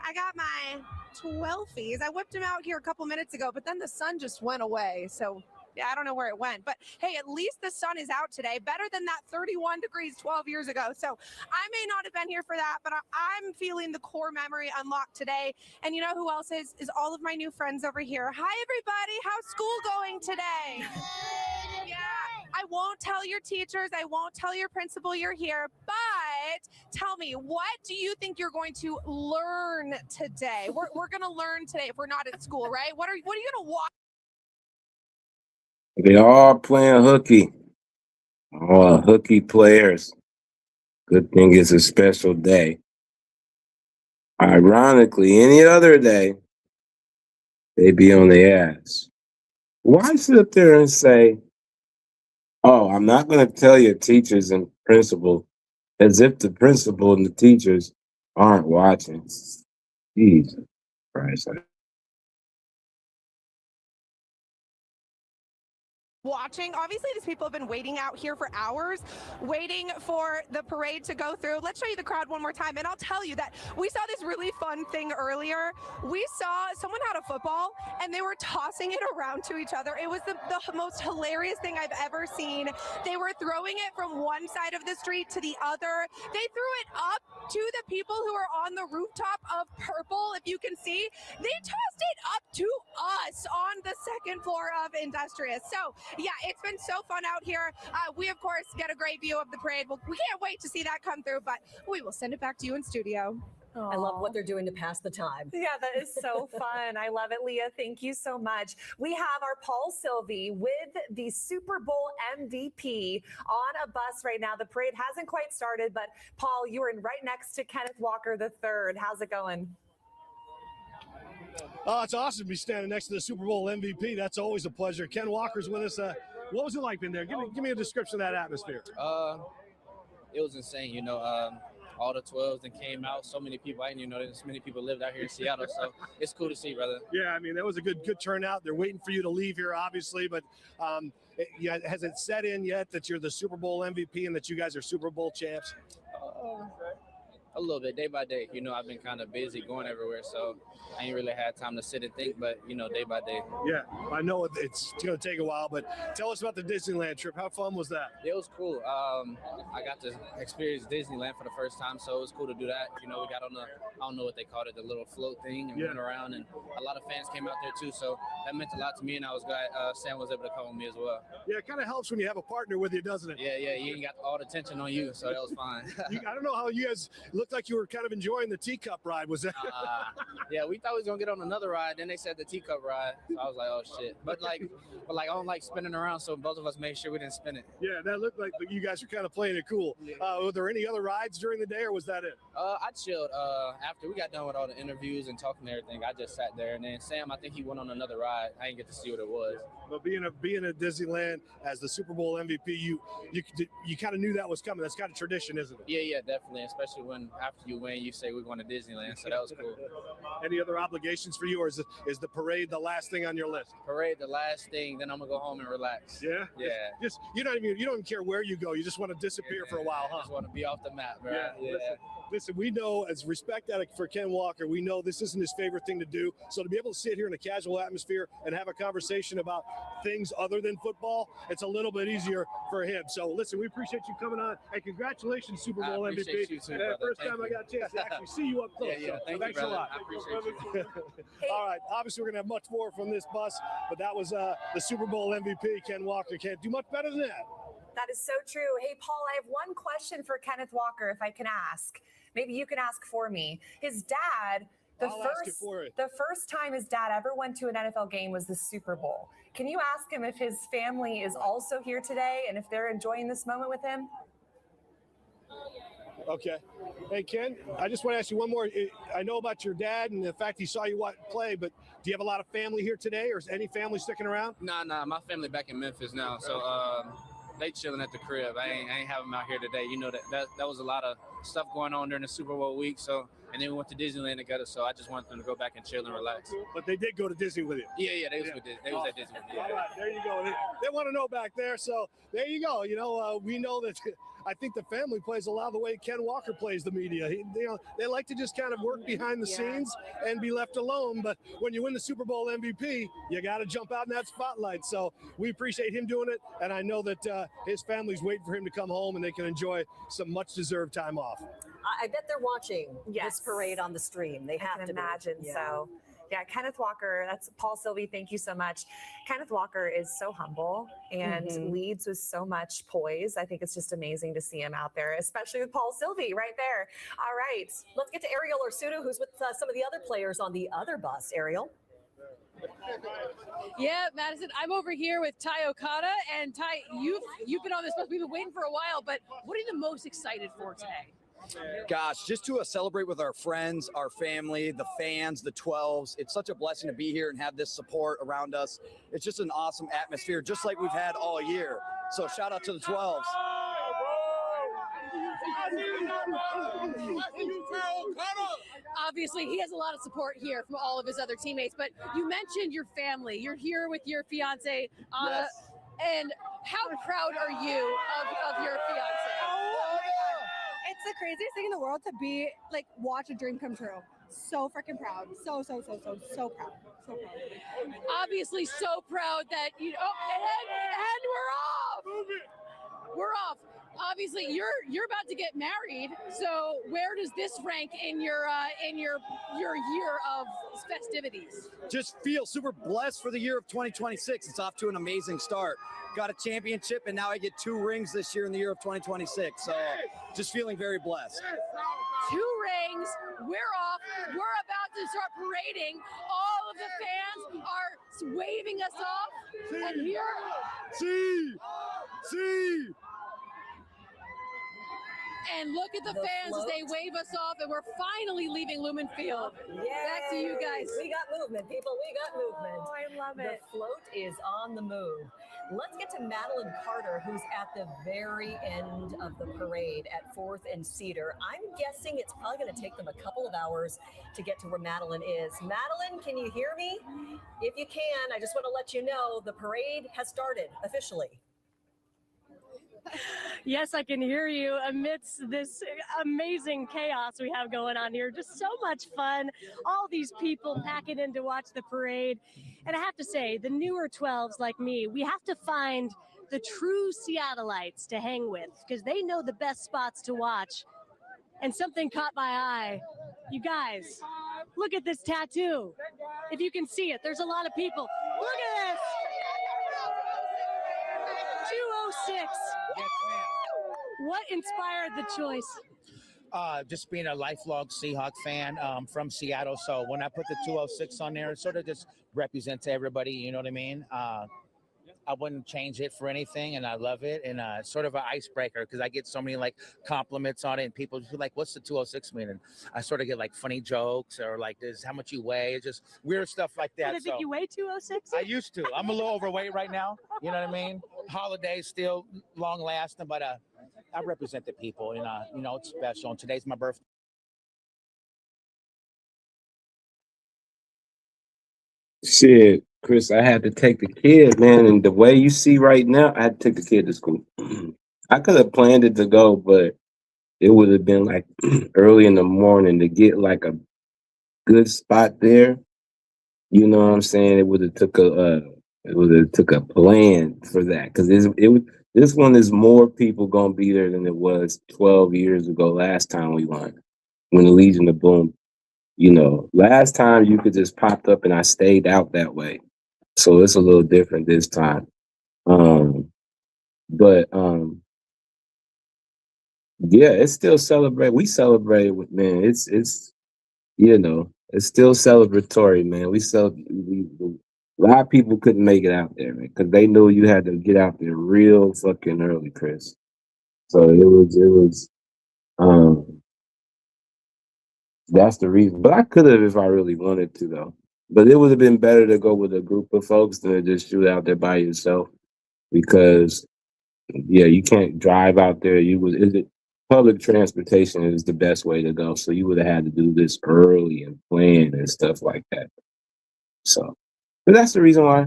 I got my 12s. I whipped them out here a couple minutes ago, but then the sun just went away. So yeah, I don't know where it went, but hey, at least the sun is out today, better than that 31 degrees 12 years ago. So I may not have been here for that, but I'm feeling the core memory unlocked today. And you know who else is all of my new friends over here. Hi, everybody. How's school going today? Yeah, I won't tell your teachers. I won't tell your principal you're here, but tell me, what do you think you're going to learn today? We're going to learn today if we're not at school, right? What are you going to watch? They all playing hooky. All hooky players. Good thing it's a special day. Ironically, any other day, They be on their ass. Why sit up there and say, oh, I'm not going to tell your teachers and principal, as if the principal and the teachers aren't watching? Jesus Christ. Watching. Obviously, these people have been waiting out here for hours, waiting for the parade to go through. Let's show you the crowd one more time, and I'll tell you that we saw this really fun thing earlier. We saw someone had a football, and they were tossing it around to each other. It was the most hilarious thing I've ever seen. They were throwing it from one side of the street to the other. They threw it up to the people who are on the rooftop of Purple, if you can see. They tossed it up to us on the second floor of Industrious. So, yeah, it's been so fun out here. We, of course, get a great view of the parade. We can't wait to see that come through, but we will send it back to you in studio. I love what they're doing to pass the time. Yeah, that is so fun. I love it, Leah. Thank you so much. We have our Paul Sylvie with the Super Bowl MVP on a bus right now. The parade hasn't quite started, but Paul, you are right next to Kenneth Walker III. How's it going? Oh, it's awesome to be standing next to the Super Bowl MVP. That's always a pleasure. Ken Walker's with us. What was it like being there? Give me a description of that atmosphere. It was insane. You know, all the 12s that came out. So many people. I didn't even know that so many people lived out here in Seattle. So it's cool to see, brother. Yeah, I mean, that was a good turnout. They're waiting for you to leave here, obviously. But has it set in yet that you're the Super Bowl MVP and that you guys are Super Bowl champs? A little bit, day by day. You know, I've been kind of busy going everywhere, so I ain't really had time to sit and think, but, you know, day by day. Yeah, I know it's going to take a while, but tell us about the Disneyland trip. How fun was that? It was cool. I got to experience Disneyland for the first time, so it was cool to do that. You know, we got on the, I don't know what they called it, the little float thing, and went around, and a lot of fans came out there too, so that meant a lot to me, and I was glad Sam was able to come with me as well. Yeah, it kind of helps when you have a partner with you, doesn't it? Yeah, you ain't got all the attention on you, so that was fine. I don't know how you guys looked like you were kind of enjoying the teacup ride. Was that? Yeah, we thought we was gonna get on another ride. Then they said the teacup ride. So I was like, oh shit. But I don't like spinning around, so both of us made sure we didn't spin it. Yeah, that looked like you guys were kind of playing it cool. Were there any other rides during the day, or was that it? I chilled. After we got done with all the interviews and talking and everything, I just sat there. And then Sam, I think he went on another ride. I didn't get to see what it was. But being at Disneyland as the Super Bowl MVP, you kind of knew that was coming. That's kind of tradition, isn't it? Yeah, definitely. Especially when after you win, you say we're going to Disneyland. So that was cool. Any other obligations for you, or is the parade the last thing on your list? Parade the last thing. Then I'm gonna go home and relax. Yeah. Yeah. Just you don't even care where you go. You just want to disappear for a while, huh? Just want to be off the map, bro. Yeah. Listen, we know, as respect for Ken Walker, we know this isn't his favorite thing to do. So to be able to sit here in a casual atmosphere and have a conversation about things other than football, it's a little bit easier for him. So listen, we appreciate you coming on, and congratulations, Super Bowl MVP. You too, first time I got a chance to actually see you up close. Yeah. So thanks you, a lot. I appreciate you. All right, obviously we're gonna have much more from this bus, but that was the Super Bowl MVP, Ken Walker. Can't do much better than that. That is so true. Hey, Paul, I have one question for Kenneth Walker, if I can ask. Maybe you can ask for me. His dad, the first time his dad ever went to an NFL game was the Super Bowl. Can you ask him if his family is also here today and if they're enjoying this moment with him? Okay. Hey, Ken, I just want to ask you one more. I know about your dad and the fact he saw you play, but do you have a lot of family here today, or is any family sticking around? Nah. My family back in Memphis now, so they chilling at the crib. I ain't have them out here today. You know that was a lot of stuff going on during the Super Bowl week. So, and then we went to Disneyland together. So I just wanted them to go back and chill and relax. But they did go to Disney with you. Yeah, they was with Disney. They was at Disney. Yeah. All right, there you go. They want to know back there. So there you go. You know, we know that. I think the family plays a lot of the way Ken Walker plays the media. They like to just kind of work behind the scenes and be left alone. But when you win the Super Bowl MVP, you got to jump out in that spotlight. So we appreciate him doing it. And I know that his family's waiting for him to come home and they can enjoy some much-deserved time off. I bet they're watching this parade on the stream. They have to imagine be. so. Yeah, Kenneth Walker, that's Paul Sylvie. Thank you so much. Kenneth Walker is so humble and leads with so much poise. I think it's just amazing to see him out there, especially with Paul Sylvie right there. All right. Let's get to Ariel Orsuto, who's with some of the other players on the other bus. Ariel. Yeah, Madison, I'm over here with Ty Okada, and Ty, you've been on this bus. We've been waiting for a while, but what are you the most excited for today? Gosh, just to celebrate with our friends, our family, the fans, the 12s. It's such a blessing to be here and have this support around us. It's just an awesome atmosphere, just like we've had all year. So shout out to the 12s. Obviously, he has a lot of support here from all of his other teammates, but you mentioned your family. You're here with your fiance, Anna, Yes. and how proud are you of your fiance? It's the craziest thing in the world to be like watch a dream come true. So freaking proud. So proud. So proud. Obviously, so proud that you know, and we're off. We're off. Obviously, you're about to get married. So where does this rank in your year of festivities? Just feel super blessed for the year of 2026. It's off to an amazing start. Got a championship, and now I get 2 rings this year in the year of 2026. So just feeling very blessed. 2 rings. We're off. We're about to start parading. All of the fans are waving us off. And here. See. And look at the fans as they wave us off, and we're finally leaving Lumen Field. Back to you guys. We got movement, people. We got movement. Oh, I love it. The float is on the move. Let's get to Madeline Carter, who's at the very end of the parade at 4th and Cedar. I'm guessing it's probably going to take them a couple of hours to get to where Madeline is. Madeline, can you hear me? If you can, I just want to let you know the parade has started officially. Yes, I can hear you amidst this amazing chaos we have going on here. Just so much fun. All these people packing in to watch the parade. And I have to say, the newer 12s like me, we have to find the true Seattleites to hang with because they know the best spots to watch. And something caught my eye. You guys, look at this tattoo. If you can see it, there's a lot of people. Look at this. 206. What inspired the choice? Just being a lifelong Seahawks fan from Seattle. So when I put the 206 on there, it sort of just represents everybody. You know what I mean? I wouldn't change it for anything, and I love it. And it's sort of an icebreaker because I get so many like compliments on it, and people feel like, "What's the 206 mean?" And I sort of get like funny jokes or like, "This how much you weigh?" It's just weird stuff like that. I think you weigh 206. I used to. I'm a little overweight right now. You know what I mean? Holidays still long lasting, but I represent the people, and you know it's special. And today's my birthday. Shit, Chris, I had to take the kid, man, and the way you see right now, I had to take the kid to school. I could have planned it to go, but it would have been like early in the morning to get like a good spot there. You know what I'm saying? It would have took a plan for that because this one is more people gonna be there than it was 12 years ago. Last time we won, when the Legion of Boom. You know, last time you could just popped up and I stayed out that way. So it's a little different this time. But yeah, it's still celebrate. We celebrate with man. It's you know, it's still celebratory, man. A lot of people couldn't make it out there, man, because they knew you had to get out there real fucking early, Chris. So it was that's the reason. But I could have if I really wanted to, though. But it would have been better to go with a group of folks than to just shoot out there by yourself. Because, yeah, you can't drive out there. Public transportation is the best way to go. So you would have had to do this early and plan and stuff like that. So, but that's the reason why.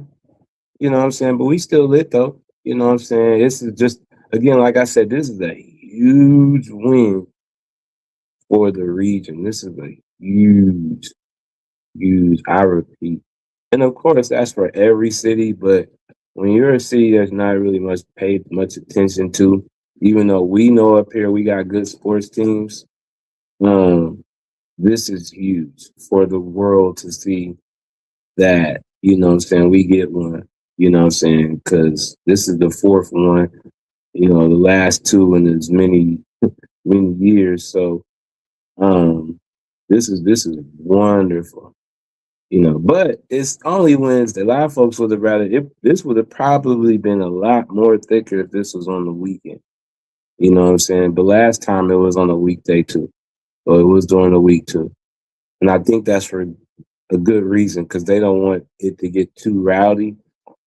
You know what I'm saying? But we still lit, though. You know what I'm saying? This is just, again, like I said, this is a huge win for the region. This is a huge, I repeat. And of course, that's for every city, but when you're a city that's not really much paid much attention to, even though we know up here we got good sports teams, this is huge for the world to see that, you know what I'm saying, we get one, you know what I'm saying, because this is the 4th one, you know, the last 2 in as many years. So this is wonderful, you know, but it's only Wednesday. A lot of folks would have rather this would have probably been a lot more thicker if this was on the weekend. You know what I'm saying? But last time it was on a weekday too. So it was during the week too. And I think that's for a good reason because they don't want it to get too rowdy.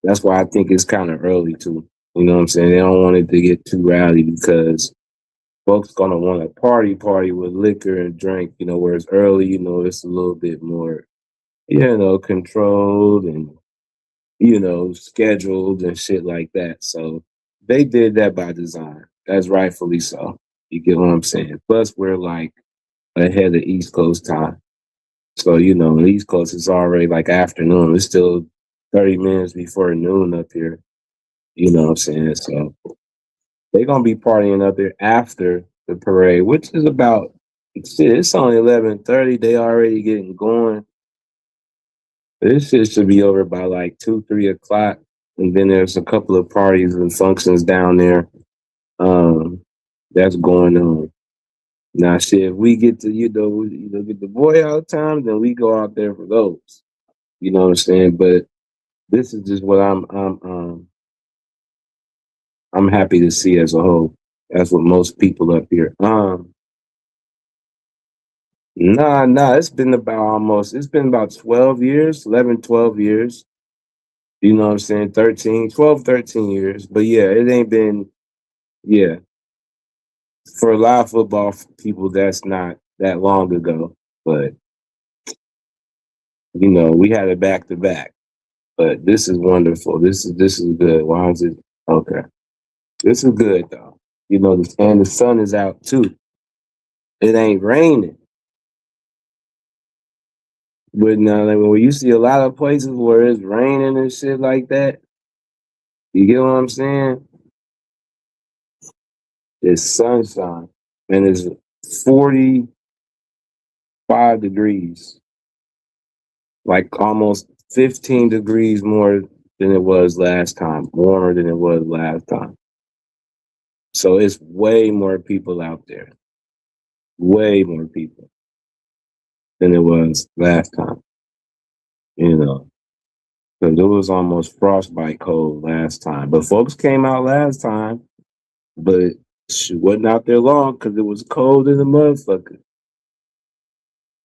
That's why I think it's kind of early too. You know what I'm saying? They don't want it to get too rowdy because folks gonna want to party with liquor and drink, you know, whereas early, you know, it's a little bit more, you know, controlled and, you know, scheduled and shit like that. So they did that by design. That's rightfully so. You get what I'm saying? Plus, we're like ahead of East Coast time. So, you know, the East Coast is already like afternoon. It's still 30 minutes before noon up here. You know what I'm saying? So they're gonna be partying up there after the parade, which is about shit, it's only 11:30. They already getting going. This shit should be over by like 2, 3 o'clock. And then there's a couple of parties and functions down there. That's going on. Now shit, if we get to, get the boy out time, then we go out there for those. You know what I'm saying? But this is just what I'm happy to see as a whole. That's what most people up here. Nah, it's been about 12 years, 11, 12 years. You know what I'm saying? 13 years. But yeah, it ain't been, yeah. For a lot of football people, that's not that long ago. But, you know, we had it back to back. But this is wonderful. This is good. Why is it? Okay. This is good though. You know, and the sun is out too. It ain't raining. But now, like, when you see a lot of places where it's raining and shit like that, you get what I'm saying? It's sunshine and it's 45 degrees, like almost 15 degrees more than it was last time, warmer than it was last time. So it's way more people out there, way more people than it was last time, you know. Because it was almost frostbite cold last time. But folks came out last time, but she wasn't out there long because it was cold in the motherfucker.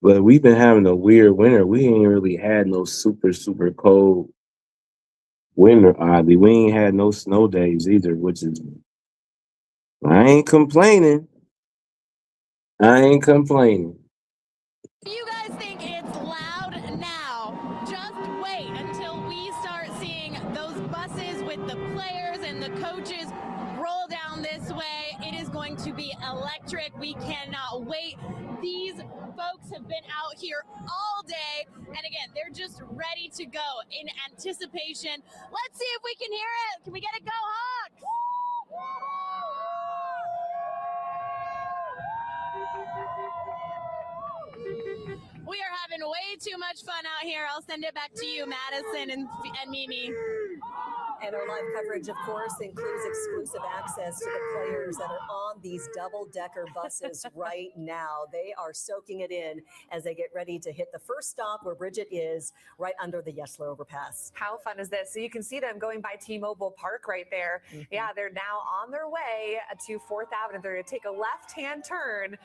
But we've been having a weird winter. We ain't really had no super, super cold winter, oddly. We ain't had no snow days either, which is, I ain't complaining. I ain't complaining. You guys think it's loud now? Just wait until we start seeing those buses with the players and the coaches roll down this way. It is going to be electric. We cannot wait. These folks have been out here all day, and again, they're just ready to go in anticipation. Let's see if we can hear it. Can we get it? Go Hawks! We are having way too much fun out here. I'll send it back to you, Madison and Mimi. And our live coverage, of course, includes exclusive access to the players that are on these double-decker buses right now. They are soaking it in as they get ready to hit the first stop where Bridget is, right under the Yesler overpass. How fun is this? So you can see them going by T-Mobile Park right there. Yeah, they're now on their way to 4th Avenue. They're going to take a left-hand turn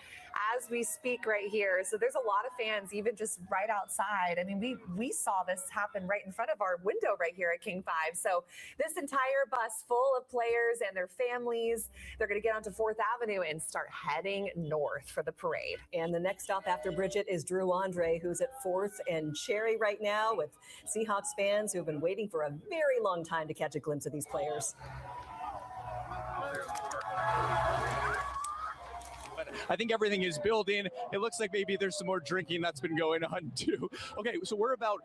as we speak right here. So there's a lot of fans even just right outside. I mean, we saw this happen right in front of our window right here at King 5. So this entire bus full of players and their families, they're going to get onto 4th Avenue and start heading north for the parade. And the next stop after Bridget is Drew Andre, who's at 4th and Cherry right now with Seahawks fans who have been waiting for a very long time to catch a glimpse of these players. I think everything is building. It looks like maybe there's some more drinking that's been going on too. Okay, so we're about,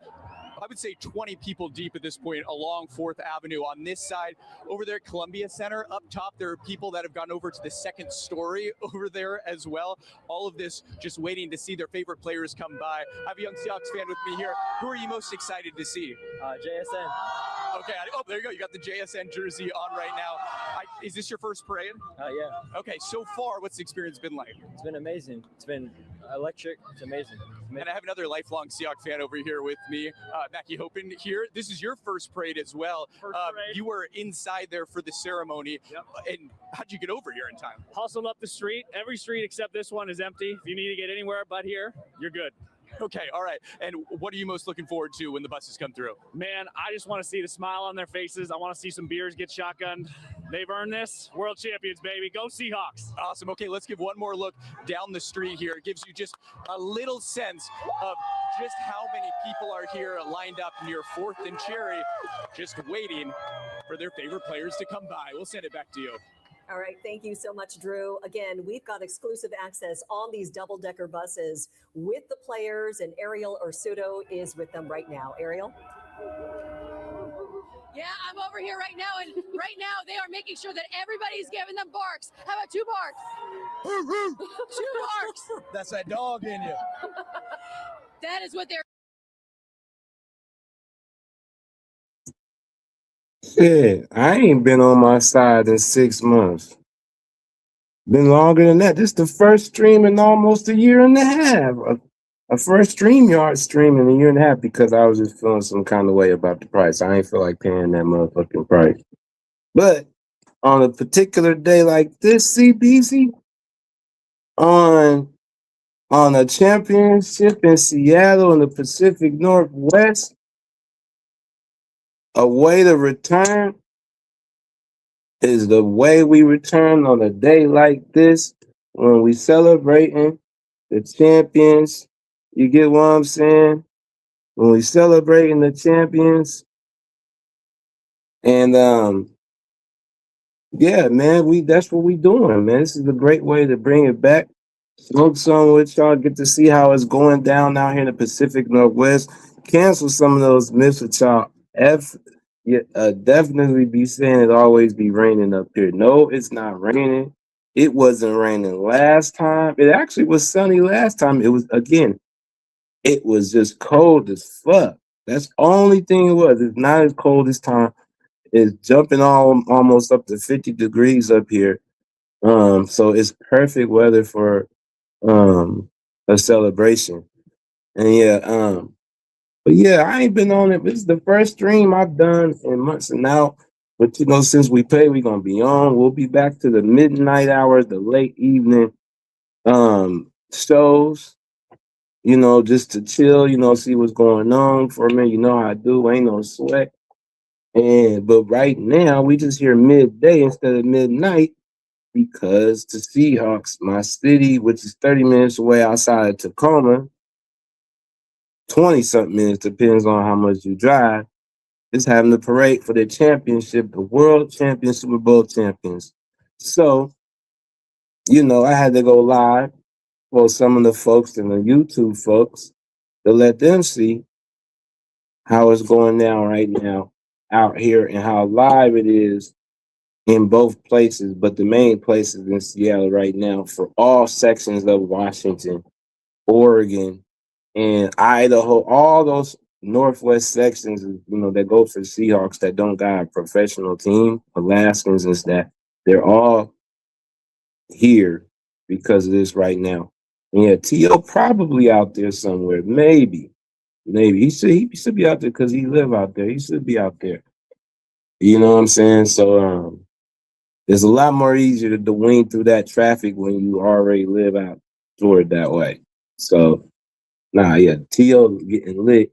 I would say 20 people deep at this point along 4th Avenue. On this side, over there at Columbia Center, up top, there are people that have gone over to the second story over there as well. All of this just waiting to see their favorite players come by. I have a young Seahawks fan with me here. Who are you most excited to see? JSN. Okay, oh, there you go. You got the JSN jersey on right now. Is this your first parade? Yeah. Okay, so far, what's the experience been like? It's been amazing. It's been electric. It's amazing. And I have another lifelong Seahawks fan over here with me, Mackie Hopen here. This is your first parade as well. You were inside there for the ceremony. And how'd you get over here in time? Hustled up the street. Every street except this one is empty. If you need to get anywhere but here, you're good. Okay, all right. And what are you most looking forward to when the buses come through? Man, I just want to see the smile on their faces. I want to see some beers get shotgunned. They've earned this. World champions, baby. Go Seahawks. Awesome. Okay, let's give one more look down the street here. It gives you just a little sense of just how many people are here lined up near 4th and Cherry, just waiting for their favorite players to come by. We'll send it back to you. All right. Thank you so much, Drew. Again, we've got exclusive access on these double-decker buses with the players, and Ariel Ursuto is with them right now. Ariel? Yeah, I'm over here right now, and right now they are making sure that everybody's giving them barks. How about 2 barks? 2 barks. That's that dog in you. That is what they're. Shit, I ain't been on my side in 6 months. Been longer than that. This is the first stream in almost a year and a half. A first StreamYard stream in a year and a half because I was just feeling some kind of way about the price. I ain't feel like paying that motherfucking price. But on a particular day like this, CBC, on a championship in Seattle in the Pacific Northwest, a way to return is the way we return on a day like this when we celebrating the champions. You get what I'm saying? When we celebrating the champions. And yeah, man, that's what we doing, man. This is a great way to bring it back. Smoke some with y'all, get to see how it's going down out here in the Pacific Northwest. Cancel some of those myths with y'all. Definitely be saying it always be raining up here. No, it's not raining. It wasn't raining last time. It actually was sunny last time. It was, again, it was just cold as fuck. That's the only thing it was. It's not as cold this time. It's jumping almost up to 50 degrees up here. So it's perfect weather for a celebration. And yeah, but yeah, I ain't been on it. This is the first stream I've done in months and now. But you know, since we pay, we're gonna be on. We'll be back to the midnight hours, the late evening shows. You know, just to chill, you know, see what's going on for a minute. You know how I do, ain't no sweat. But right now we just here midday instead of midnight because the Seahawks, my city, which is 30 minutes away outside of Tacoma, 20-something minutes, depends on how much you drive, is having the parade for the championship, the world champion, Super Bowl champions. So, you know, I had to go live for some of the folks and the YouTube folks to let them see how it's going down right now out here and how live it is in both places, but the main place is in Seattle right now for all sections of Washington, Oregon, and Idaho, all those Northwest sections, you know, that go for the Seahawks that don't got a professional team, Alaskans and that, they're all here because of this right now. And yeah, T.O. probably out there somewhere, maybe. He should be out there because he live out there. He should be out there. You know what I'm saying? So it's a lot more easier to wing through that traffic when you already live out toward that way. So yeah, T.O. getting lit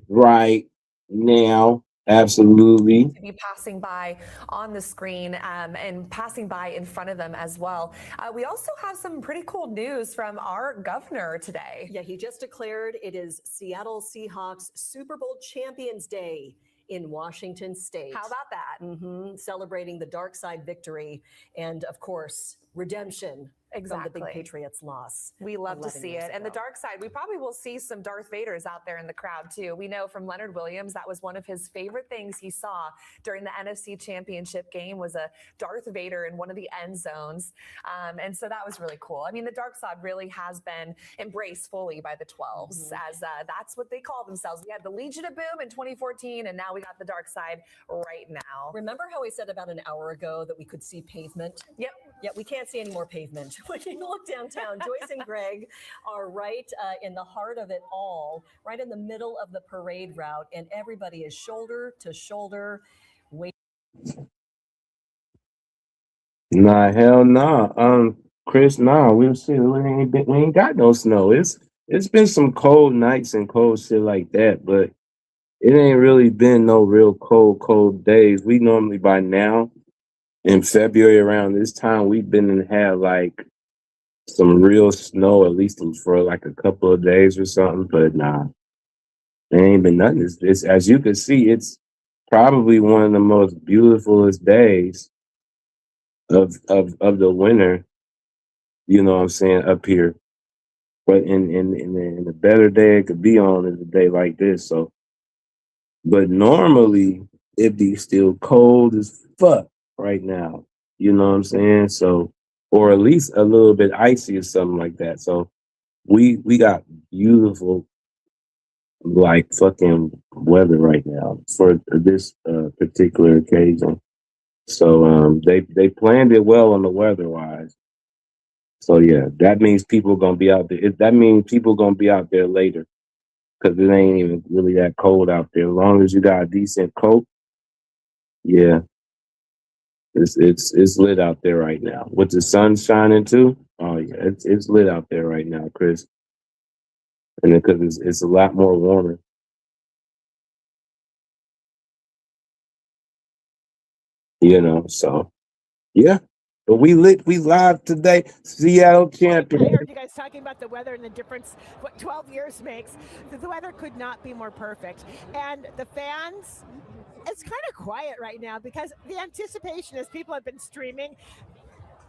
right now. Absolutely. To be passing by on the screen and passing by in front of them as well. We also have some pretty cool news from our governor today. Yeah, he just declared it is Seattle Seahawks Super Bowl Champions Day in Washington State. How about that? Celebrating the dark side victory and, of course, redemption from the big Patriots loss. We love to see it. And the dark side, we probably will see some Darth Vaders out there in the crowd too. We know from Leonard Williams, that was one of his favorite things he saw during the NFC Championship game was a Darth Vader in one of the end zones. And so that was really cool. I mean, the dark side really has been embraced fully by the 12s as that's what they call themselves. We had the Legion of Boom in 2014, and now we got the dark side right now. Remember how we said about an hour ago that we could see pavement? Yep. Yeah, we can't see any more pavement. When you look downtown, Joyce and Greg are right in the heart of it all, right in the middle of the parade route, and everybody is shoulder to shoulder. Nah, hell nah. Chris, nah, we ain't got no snow. It's been some cold nights and cold shit like that, but it ain't really been no real cold days. We normally by now in February around this time we've been and had like some real snow, at least for like a couple of days or something. But nah, there ain't been nothing. It's as you can see, it's probably one of the most beautifulest days of the winter. You know what I'm saying, up here. But in a better day it could be on is a day like this. So, but normally it'd be still cold as fuck right now. You know what I'm saying? So, or at least a little bit icy or something like that. So we got beautiful like fucking weather right now for this particular occasion. So they planned it well on the weather wise. So yeah, that means people gonna be out there. That means people gonna be out there later because it ain't even really that cold out there. As long as you got a decent coat, yeah, it's lit out there right now. With the sun shining too. Oh yeah, it's lit out there right now, Chris. And because it's a lot more warmer. You know, so yeah. But we live today, Seattle champion. I heard you guys talking about the weather and the difference what 12 years makes. The weather could not be more perfect. And the fans, it's kind of quiet right now because the anticipation, as people have been streaming,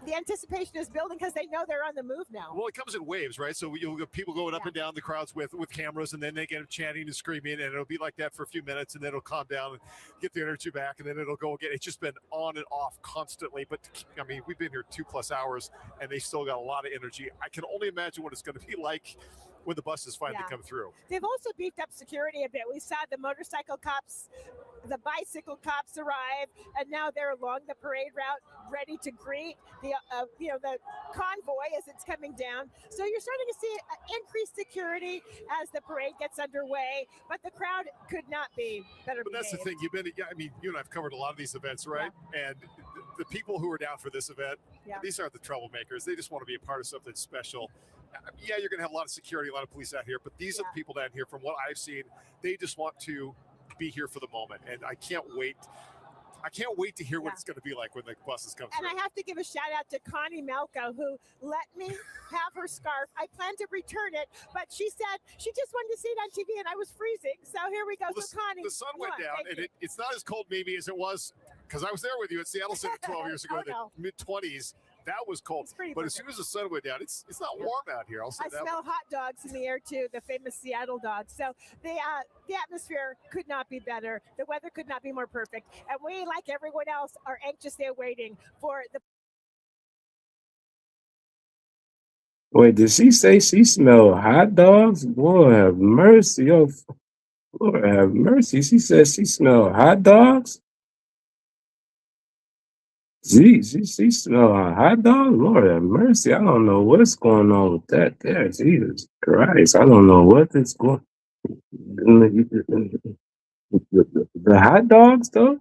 the anticipation is building because they know they're on the move now. Well, it comes in waves, right? So you'll get people going up and down the crowds with cameras, and then they get them chanting and screaming, and it'll be like that for a few minutes, and then it'll calm down and get the energy back, and then it'll go again. It's just been on and off constantly. But I mean, we've been here 2+ hours, and they still got a lot of energy. I can only imagine what it's going to be like when the buses finally come through. They've also beefed up security a bit. We saw the motorcycle cops, the bicycle cops arrive, and now they're along the parade route, ready to greet the the convoy as it's coming down. So you're starting to see increased security as the parade gets underway, but the crowd could not be better. But that's the thing. You and I've covered a lot of these events, right? Yeah. And the people who are down for this event, these aren't the troublemakers. They just want to be a part of something special. Yeah, you're going to have a lot of security, a lot of police out here, but these are the people down here, from what I've seen, they just want to be here for the moment. And I can't wait. I can't wait to hear what it's going to be like when the buses come through. And I have to give a shout out to Connie Melko, who let me have her scarf. I planned to return it, but she said she just wanted to see it on TV, and I was freezing. So here we go. Well, so Connie, the sun went down, and it's not as cold maybe as it was, because I was there with you at Seattle City 12 years ago, in the mid-20s. That was cold. But as soon as the sun went down, it's not warm out here. I'll say that. I smell hot dogs in the air too, the famous Seattle dogs. So the atmosphere could not be better. The weather could not be more perfect. And we, like everyone else, are anxiously awaiting for the. Wait, did she say she smelled hot dogs? Lord have mercy. Oh, Lord have mercy. She said she smelled hot dogs? Geez, she smell a hot dog? Lord have mercy. I don't know what's going on with that there. Jesus Christ. I don't know what is going the hot dogs though?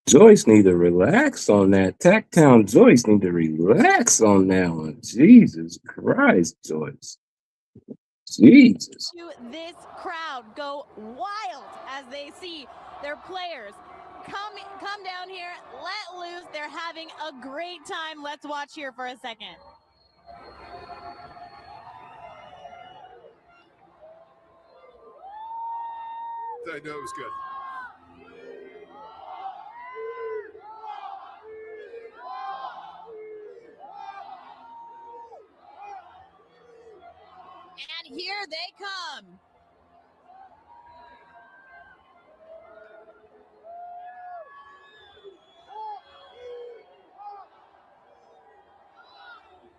Joyce need to relax on that. Tacktown Joyce need to relax on that one. Jesus Christ, Joyce. Jesus. This crowd go wild as they see their players come down here, let loose. They're having a great time. Let's watch here for a second. I know it was good. And here they come.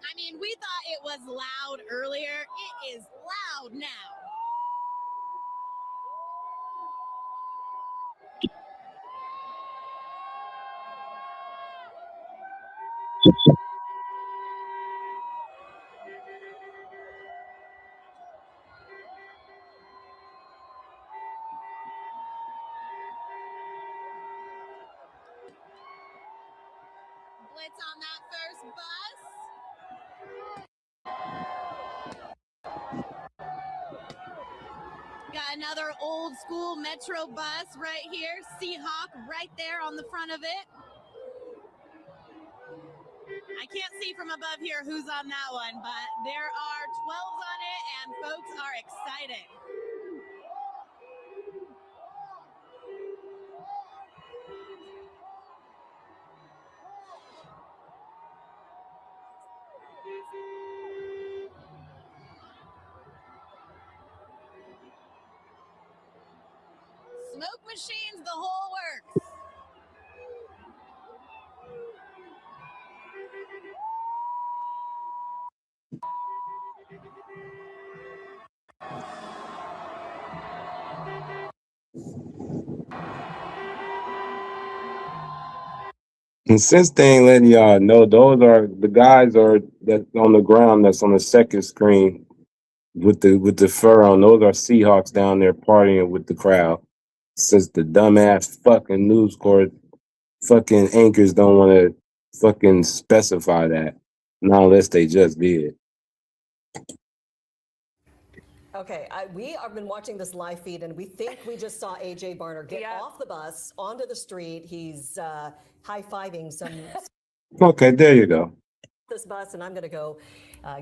I mean, we thought it was loud earlier. It is loud now. Blitz on that first bus. Got another old school Metro bus right here. Seahawk right there on the front of it. I can't see from above here who's on that one, but there are 12s on it and folks are excited. Smoke machines, the whole works. And since they ain't letting y'all know, those are the guys are that on the ground that's on the second screen with the fur on. Those are Seahawks down there partying with the crowd. Since the dumbass fucking news corps fucking anchors don't want to fucking specify that, not unless they just did. Okay, we have been watching this live feed, and we think we just saw AJ Barner get off the bus onto the street. He's high-fiving some Okay, there you go. this bus, and I'm going to go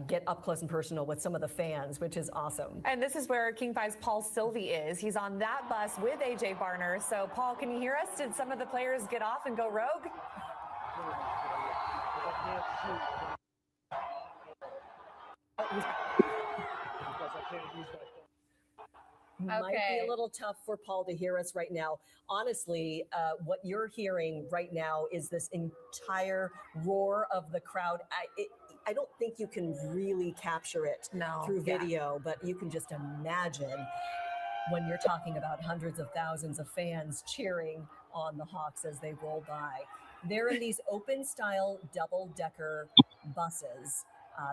get up close and personal with some of the fans, which is awesome. And this is where King 5's Paul Sylvie is. He's on that bus with AJ Barner. So, Paul, can you hear us? Did some of the players get off and go rogue? Might be a little tough for Paul to hear us right now. Honestly, what you're hearing right now is this entire roar of the crowd. I don't think you can really capture it through video, but you can just imagine when you're talking about hundreds of thousands of fans cheering on the Hawks as they roll by. They're in these open style double-decker buses.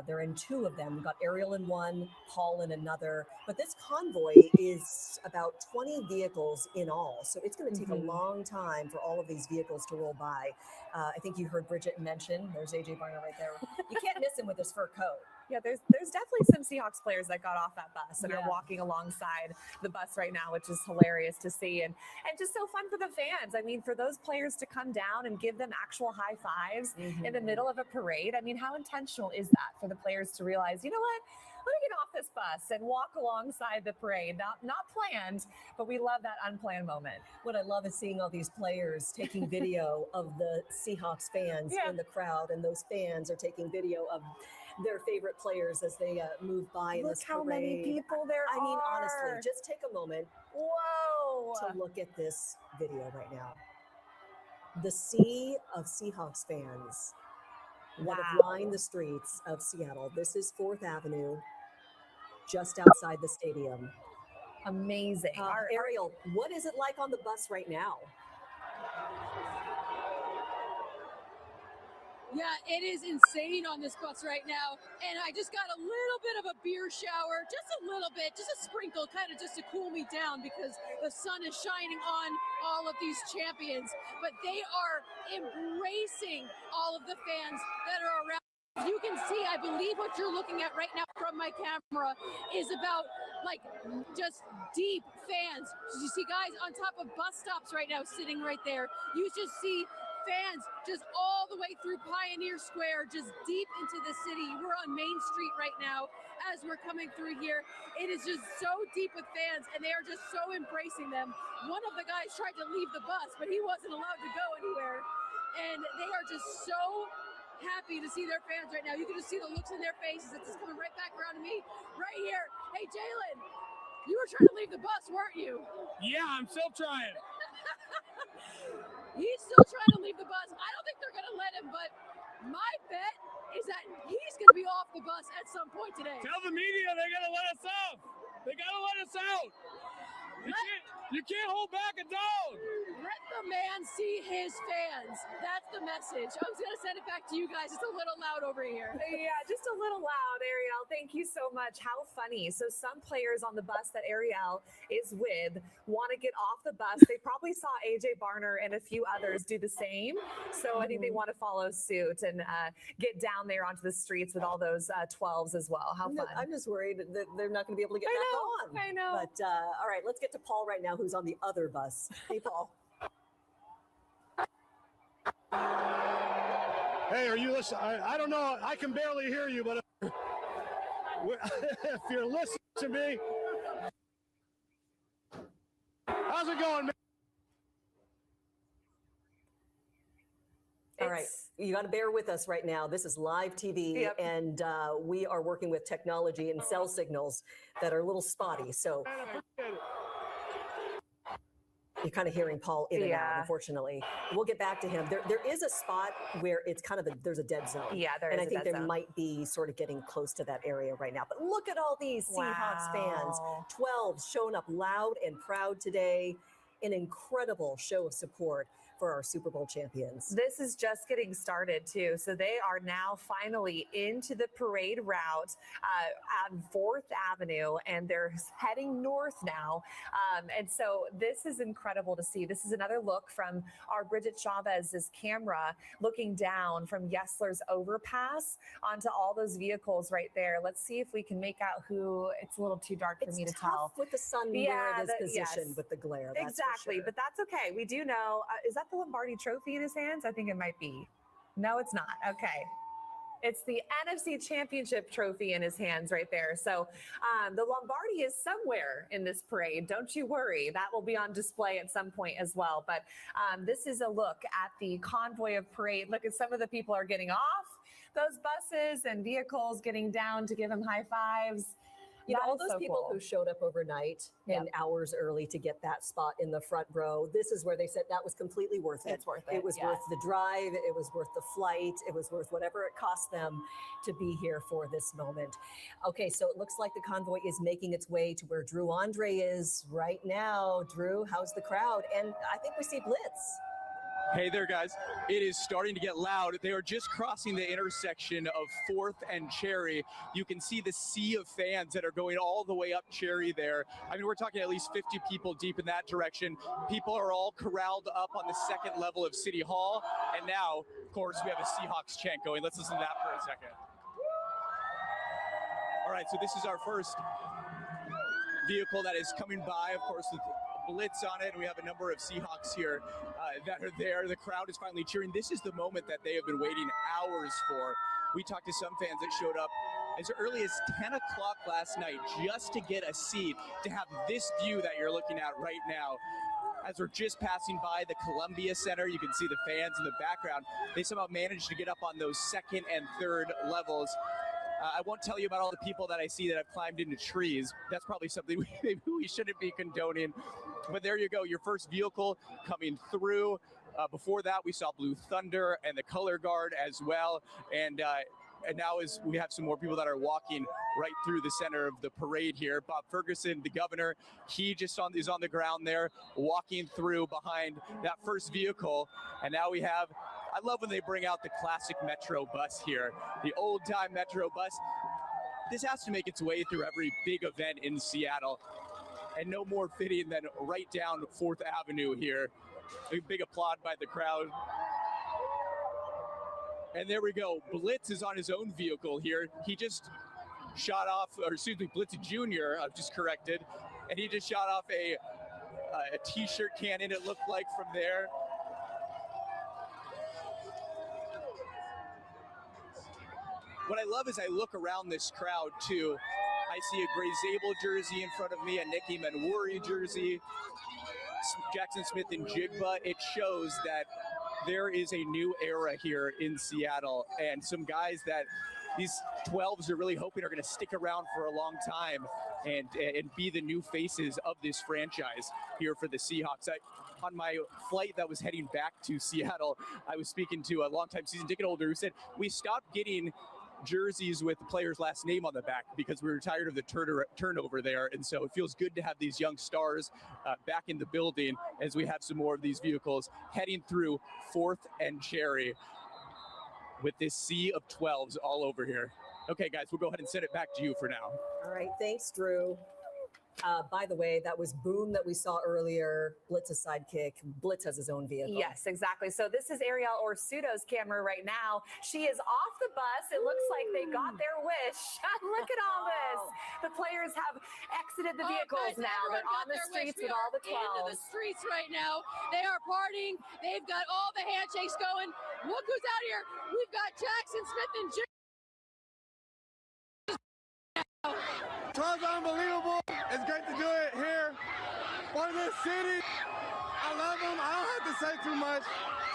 They're in two of them. We've got Ariel in one, Paul in another. But this convoy is about 20 vehicles in all. So it's going to take a long time for all of these vehicles to roll by. I think you heard Bridget mention, there's AJ Barner right there. You can't miss him with his fur coat. Yeah, there's definitely some Seahawks players that got off that bus and are walking alongside the bus right now, which is hilarious to see and just so fun for the fans. I mean, for those players to come down and give them actual high fives in the middle of a parade. I mean, how intentional is that for the players to realize, you know what? Let me get off this bus and walk alongside the parade. Not planned, but we love that unplanned moment. What I love is seeing all these players taking video of the Seahawks fans in the crowd, and those fans are taking video of their favorite players as they move by in this parade. Look how many people there are. I mean, honestly, just take a moment to look at this video right now. The sea of Seahawks fans that have lined the streets of Seattle. This is 4th Avenue, just outside the stadium. Amazing. Ariel, what is it like on the bus right now? Yeah, it is insane on this bus right now. And I just got a little bit of a beer shower, just a little bit, just a sprinkle, kind of just to cool me down because the sun is shining on all of these champions. But they are embracing all of the fans that are around. You can see, I believe what you're looking at right now from my camera is about like just deep fans. You see guys on top of bus stops right now sitting right there. You just see fans just all the way through Pioneer Square, just deep into the city. We're on Main Street right now as we're coming through here. It is just so deep with fans, and they are just so embracing them. One of the guys tried to leave the bus, but he wasn't allowed to go anywhere. And they are just so happy to see their fans right now. You can just see the looks in their faces. It's just coming right back around to me right here. Hey, Jalen, you were trying to leave the bus, weren't you? Yeah, I'm still trying. He's still trying to leave the bus. I don't think they're going to let him, but my bet is that he's going to be off the bus at some point today. Tell the media they got to let us out. They got to let us out. You can't hold back a dog. Let the man see his fans. That's the message. I was going to send it back to you guys. It's a little loud over here. Yeah, just a little loud, Ariel. Thank you so much. How funny. So some players on the bus that Ariel is with want to get off the bus. They probably saw AJ Barner and a few others do the same. So I think they want to follow suit and get down there onto the streets with all those 12s as well. How fun. I'm just worried that they're not going to be able to get back on. I know. But all right, let's get to Paul right now, who's on the other bus. Hey, Paul. Hey, are you listening? I don't know. I can barely hear you, but if you're listening to me, how's it going, man? All right, you got to bear with us right now. This is live TV, and we are working with technology and cell signals that are a little spotty. So you're kind of hearing Paul in and out, unfortunately. We'll get back to him. There is a spot where it's kind of there's a dead zone. Yeah, there is. And I think there might be sort of getting close to that area right now. But look at all these Seahawks fans. 12 showing up loud and proud today. An incredible show of support for our Super Bowl champions. This is just getting started too. So they are now finally into the parade route on 4th Avenue, and they're heading north now. And so this is incredible to see. This is another look from our Bridget Chavez's camera, looking down from Yesler's overpass onto all those vehicles right there. Let's see if we can make out who. It's a little too dark for me to tell. With the sun where it is positioned with the glare. That's exactly, for sure. but that's okay. We do know. Is that the Lombardi Trophy in his hands? I think it might be. No, it's not. Okay. It's the NFC Championship trophy in his hands right there. So the Lombardi is somewhere in this parade. Don't you worry. That will be on display at some point as well. But this is a look at the convoy of parade. Look at some of the people are getting off those buses and vehicles, getting down to give him high fives. You know, all those people who showed up overnight and hours early to get that spot in the front row, this is where they said that was completely worth it. It's worth it. It was worth the drive. It was worth the flight. It was worth whatever it cost them to be here for this moment. Okay, so it looks like the convoy is making its way to where Drew Andre is right now. Drew, how's the crowd? And I think we see Blitz. Hey there, guys. It is starting to get loud. They are just crossing the intersection of 4th and Cherry. You can see the sea of fans that are going all the way up Cherry there. I mean, we're talking at least 50 people deep in that direction. People are all corralled up on the 2nd level of City Hall. And now, of course, we have a Seahawks chant going. Let's listen to that for a second. All right, so this is our first vehicle that is coming by, of course, with Blitz on it, and we have a number of Seahawks here that are there. The crowd is finally cheering. This is the moment that they have been waiting hours for. We talked to some fans that showed up as early as 10 o'clock last night just to get a seat, to have this view that you're looking at right now. As we're just passing by the Columbia Center, you can see the fans in the background. They somehow managed to get up on those 2nd and 3rd levels. I won't tell you about all the people that I see that have climbed into trees. That's probably something maybe we shouldn't be condoning. But there you go, your first vehicle coming through. Before that, we saw Blue Thunder and the Color Guard as well. And now as we have some more people that are walking right through the center of the parade here. Bob Ferguson, the governor, he just is on the ground there, walking through behind that first vehicle. And now we have, I love when they bring out the classic Metro bus here, the old time Metro bus. This has to make its way through every big event in Seattle. And no more fitting than right down 4th Avenue here. A big applaud by the crowd. And there we go. Blitz is on his own vehicle here. He just shot off, or excuse me, Blitz Jr., I've just corrected. And he just shot off a t-shirt cannon, it looked like, from there. What I love is I look around this crowd too. I see a Gray Zabel jersey in front of me, a Nicki Manwuri jersey, Jackson Smith and Jigba. It shows that there is a new era here in Seattle, and some guys that these 12s are really hoping are going to stick around for a long time and be the new faces of this franchise here for the Seahawks. On my flight that was heading back to Seattle, I was speaking to a longtime season ticket holder who said we stopped getting jerseys with the player's last name on the back because we were tired of the turnover there. And so it feels good to have these young stars back in the building as we have some more of these vehicles heading through 4th and Cherry with this sea of 12s all over here. Okay, guys, we'll go ahead and send it back to you for now. All right, thanks, Drew. By the way, that was Boom that we saw earlier, Blitz's sidekick. Blitz has his own vehicle. Yes, exactly. So this is Ariel Orsuto's camera right now. She is off the bus. It looks like they got their wish. Look at all this. The players have exited the vehicles now. They're on the streets with all the 12s. Into the streets right now. They are partying. They've got all the handshakes going. Look who's out here. We've got Jackson Smith and Jim. 12's unbelievable. It's great to do it here for this city. I love them. I don't have to say too much.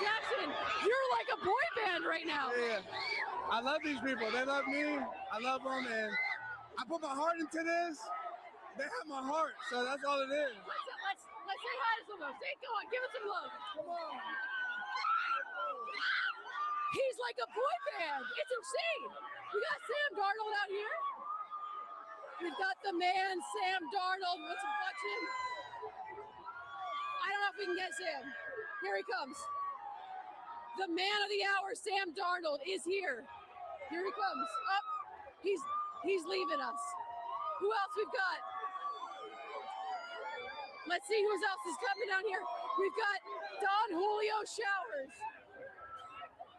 Jackson, you're like a boy band right now. Yeah. I love these people. They love me. I love them, and I put my heart into this. They have my heart, so that's all it is. Let's say hi to some of them. Say, go on, give us some love. Come on. He's like a boy band. It's insane. We got Sam Darnold out here. We've got the man, Sam Darnold. Let's watch him. I don't know if we can get Sam. Here he comes. The man of the hour, Sam Darnold, is here. Here he comes. Up. He's leaving us. Who else we've got? Let's see who else is coming down here. We've got Don Julio Showers.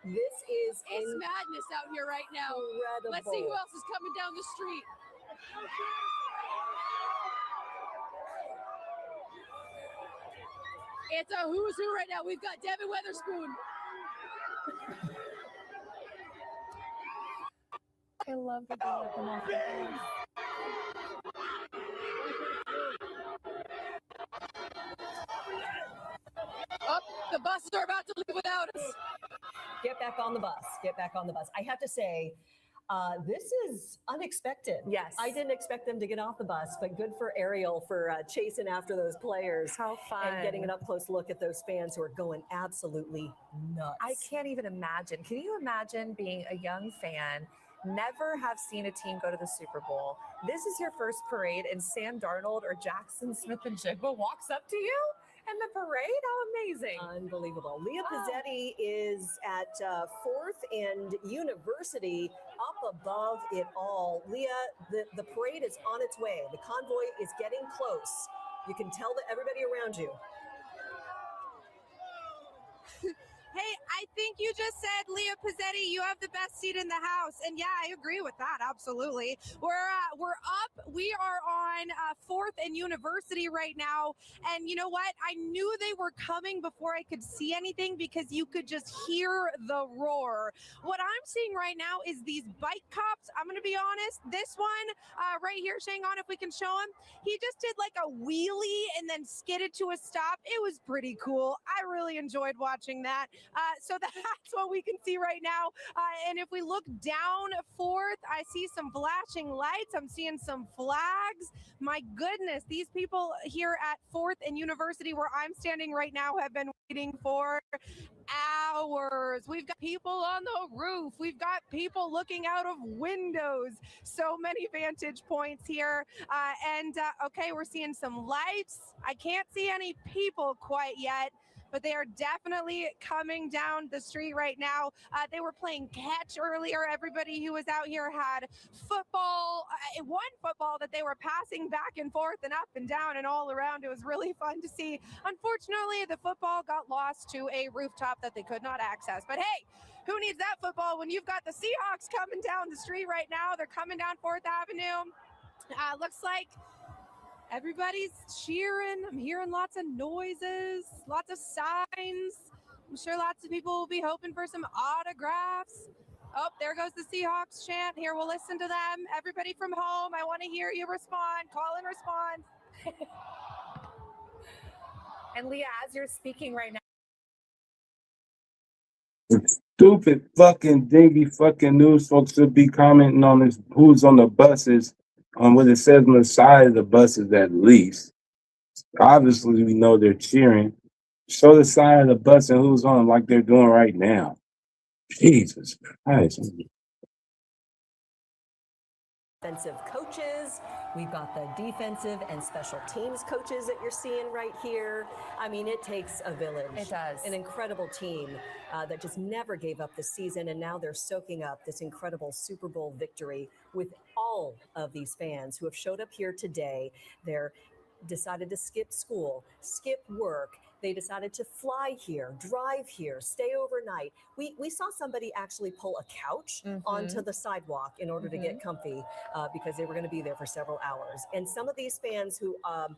This is It's madness out here right now. Incredible. Let's see who else is coming down the street. It's a who's who right now. We've got Devin Weatherspoon. I love the ball come off the ball. Up, the buses are about to leave without us. Get back on the bus. Get back on the bus. I have to say, this is unexpected. Yes. I didn't expect them to get off the bus, but good for Ariel for chasing after those players. How fun. And getting an up-close look at those fans who are going absolutely nuts. I can't even imagine. Can you imagine being a young fan, never have seen a team go to the Super Bowl? This is your first parade, and Sam Darnold or Jackson Smith and Jigba walks up to you in the parade? How amazing. Unbelievable. Leah Pizzetti is at 4th and University, up above it all. Leah, the parade is on its way. The convoy is getting close. You can tell that everybody around you. Hey, I think you just said, Leah Pizzetti, you have the best seat in the house. And yeah, I agree with that. Absolutely. We're up. We are on 4th and University right now. And you know what? I knew they were coming before I could see anything because you could just hear the roar. What I'm seeing right now is these bike cops. I'm going to be honest. This one right here, Shang on, if we can show him, he just did like a wheelie and then skidded to a stop. It was pretty cool. I really enjoyed watching that. So that's what we can see right now. And if we look down 4th, I see some flashing lights. I'm seeing some flags. My goodness, these people here at 4th and University, where I'm standing right now, have been waiting for hours. We've got people on the roof. We've got people looking out of windows. So many vantage points here. Okay, we're seeing some lights. I can't see any people quite yet, but they are definitely coming down the street right now. They were playing catch earlier. Everybody who was out here had football, one football that they were passing back and forth and up and down and all around. It was really fun to see. Unfortunately, the football got lost to a rooftop that they could not access. But hey, who needs that football when you've got the Seahawks coming down the street right now? They're coming down 4th Avenue. Looks like everybody's cheering. I'm hearing lots of noises, lots of signs. I'm sure lots of people will be hoping for some autographs. Oh, there goes the Seahawks chant. Here, we'll listen to them. Everybody from home, I want to hear you respond. Call and respond. And Leah, as you're speaking right now, Stupid fucking dingy fucking news folks should be commenting on this who's on the buses, on what it says on the side of the buses at least. Obviously, we know they're cheering. Show the side of the bus and who's on like they're doing right now. Jesus Christ. Offensive coaches. We've got the defensive and special teams coaches that you're seeing right here. I mean, it takes a village. It does. An incredible team that just never gave up this season, and now they're soaking up this incredible Super Bowl victory with all of these fans who have showed up here today. They're decided to skip school, skip work. They decided to fly here, drive here, stay overnight. We saw somebody actually pull a couch onto the sidewalk in order to get comfy because they were going to be there for several hours. And some of these fans who are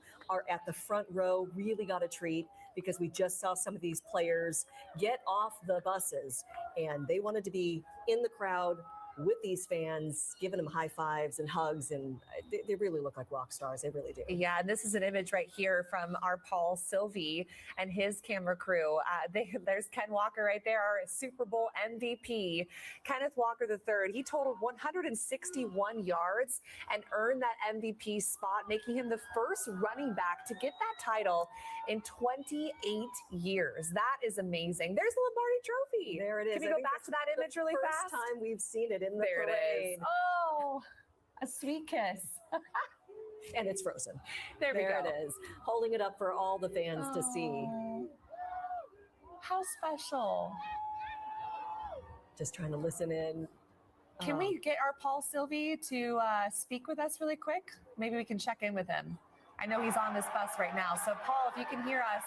at the front row really got a treat because we just saw some of these players get off the buses and they wanted to be in the crowd with these fans, giving them high fives and hugs, and they really look like rock stars. They really do. Yeah, and this is an image right here from our Paul Sylvie and his camera crew. There's Ken Walker right there, our Super Bowl MVP. Kenneth Walker III, he totaled 161 yards and earned that MVP spot, making him the first running back to get that title in 28 years. That is amazing. There's the Lombardi Trophy. There it is. Can we go back to that image really fast? First time we've seen it in the There parade. it is. Oh, a sweet kiss. And it's frozen. There we go. It is. Holding it up for all the fans to see. How special. Just trying to listen in. Can we get our Paul Sylvie to speak with us really quick? Maybe we can check in with him. I know he's on this bus right now. So, Paul, if you can hear us,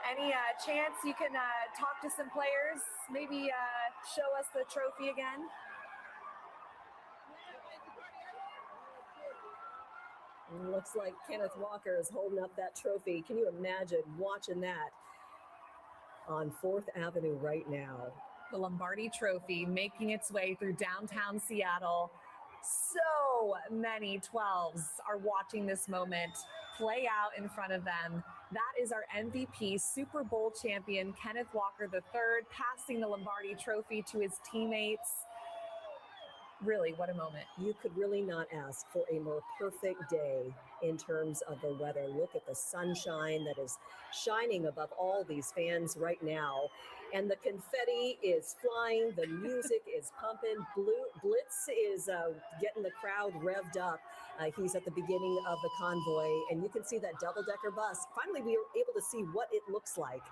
any chance you can talk to some players? Maybe show us the trophy again? Looks like Kenneth Walker is holding up that trophy. Can you imagine watching that on 4th Avenue right now? The Lombardi Trophy making its way through downtown Seattle. So many 12s are watching this moment play out in front of them. That is our MVP, Super Bowl champion, Kenneth Walker III, passing the Lombardi Trophy to his teammates. Really, what a moment. You could really not ask for a more perfect day in terms of the weather. Look at the sunshine that is shining above all these fans right now. And the confetti is flying. The music is pumping. Blitz is getting the crowd revved up. He's at the beginning of the convoy. And you can see that double-decker bus. Finally, we were able to see what it looks like.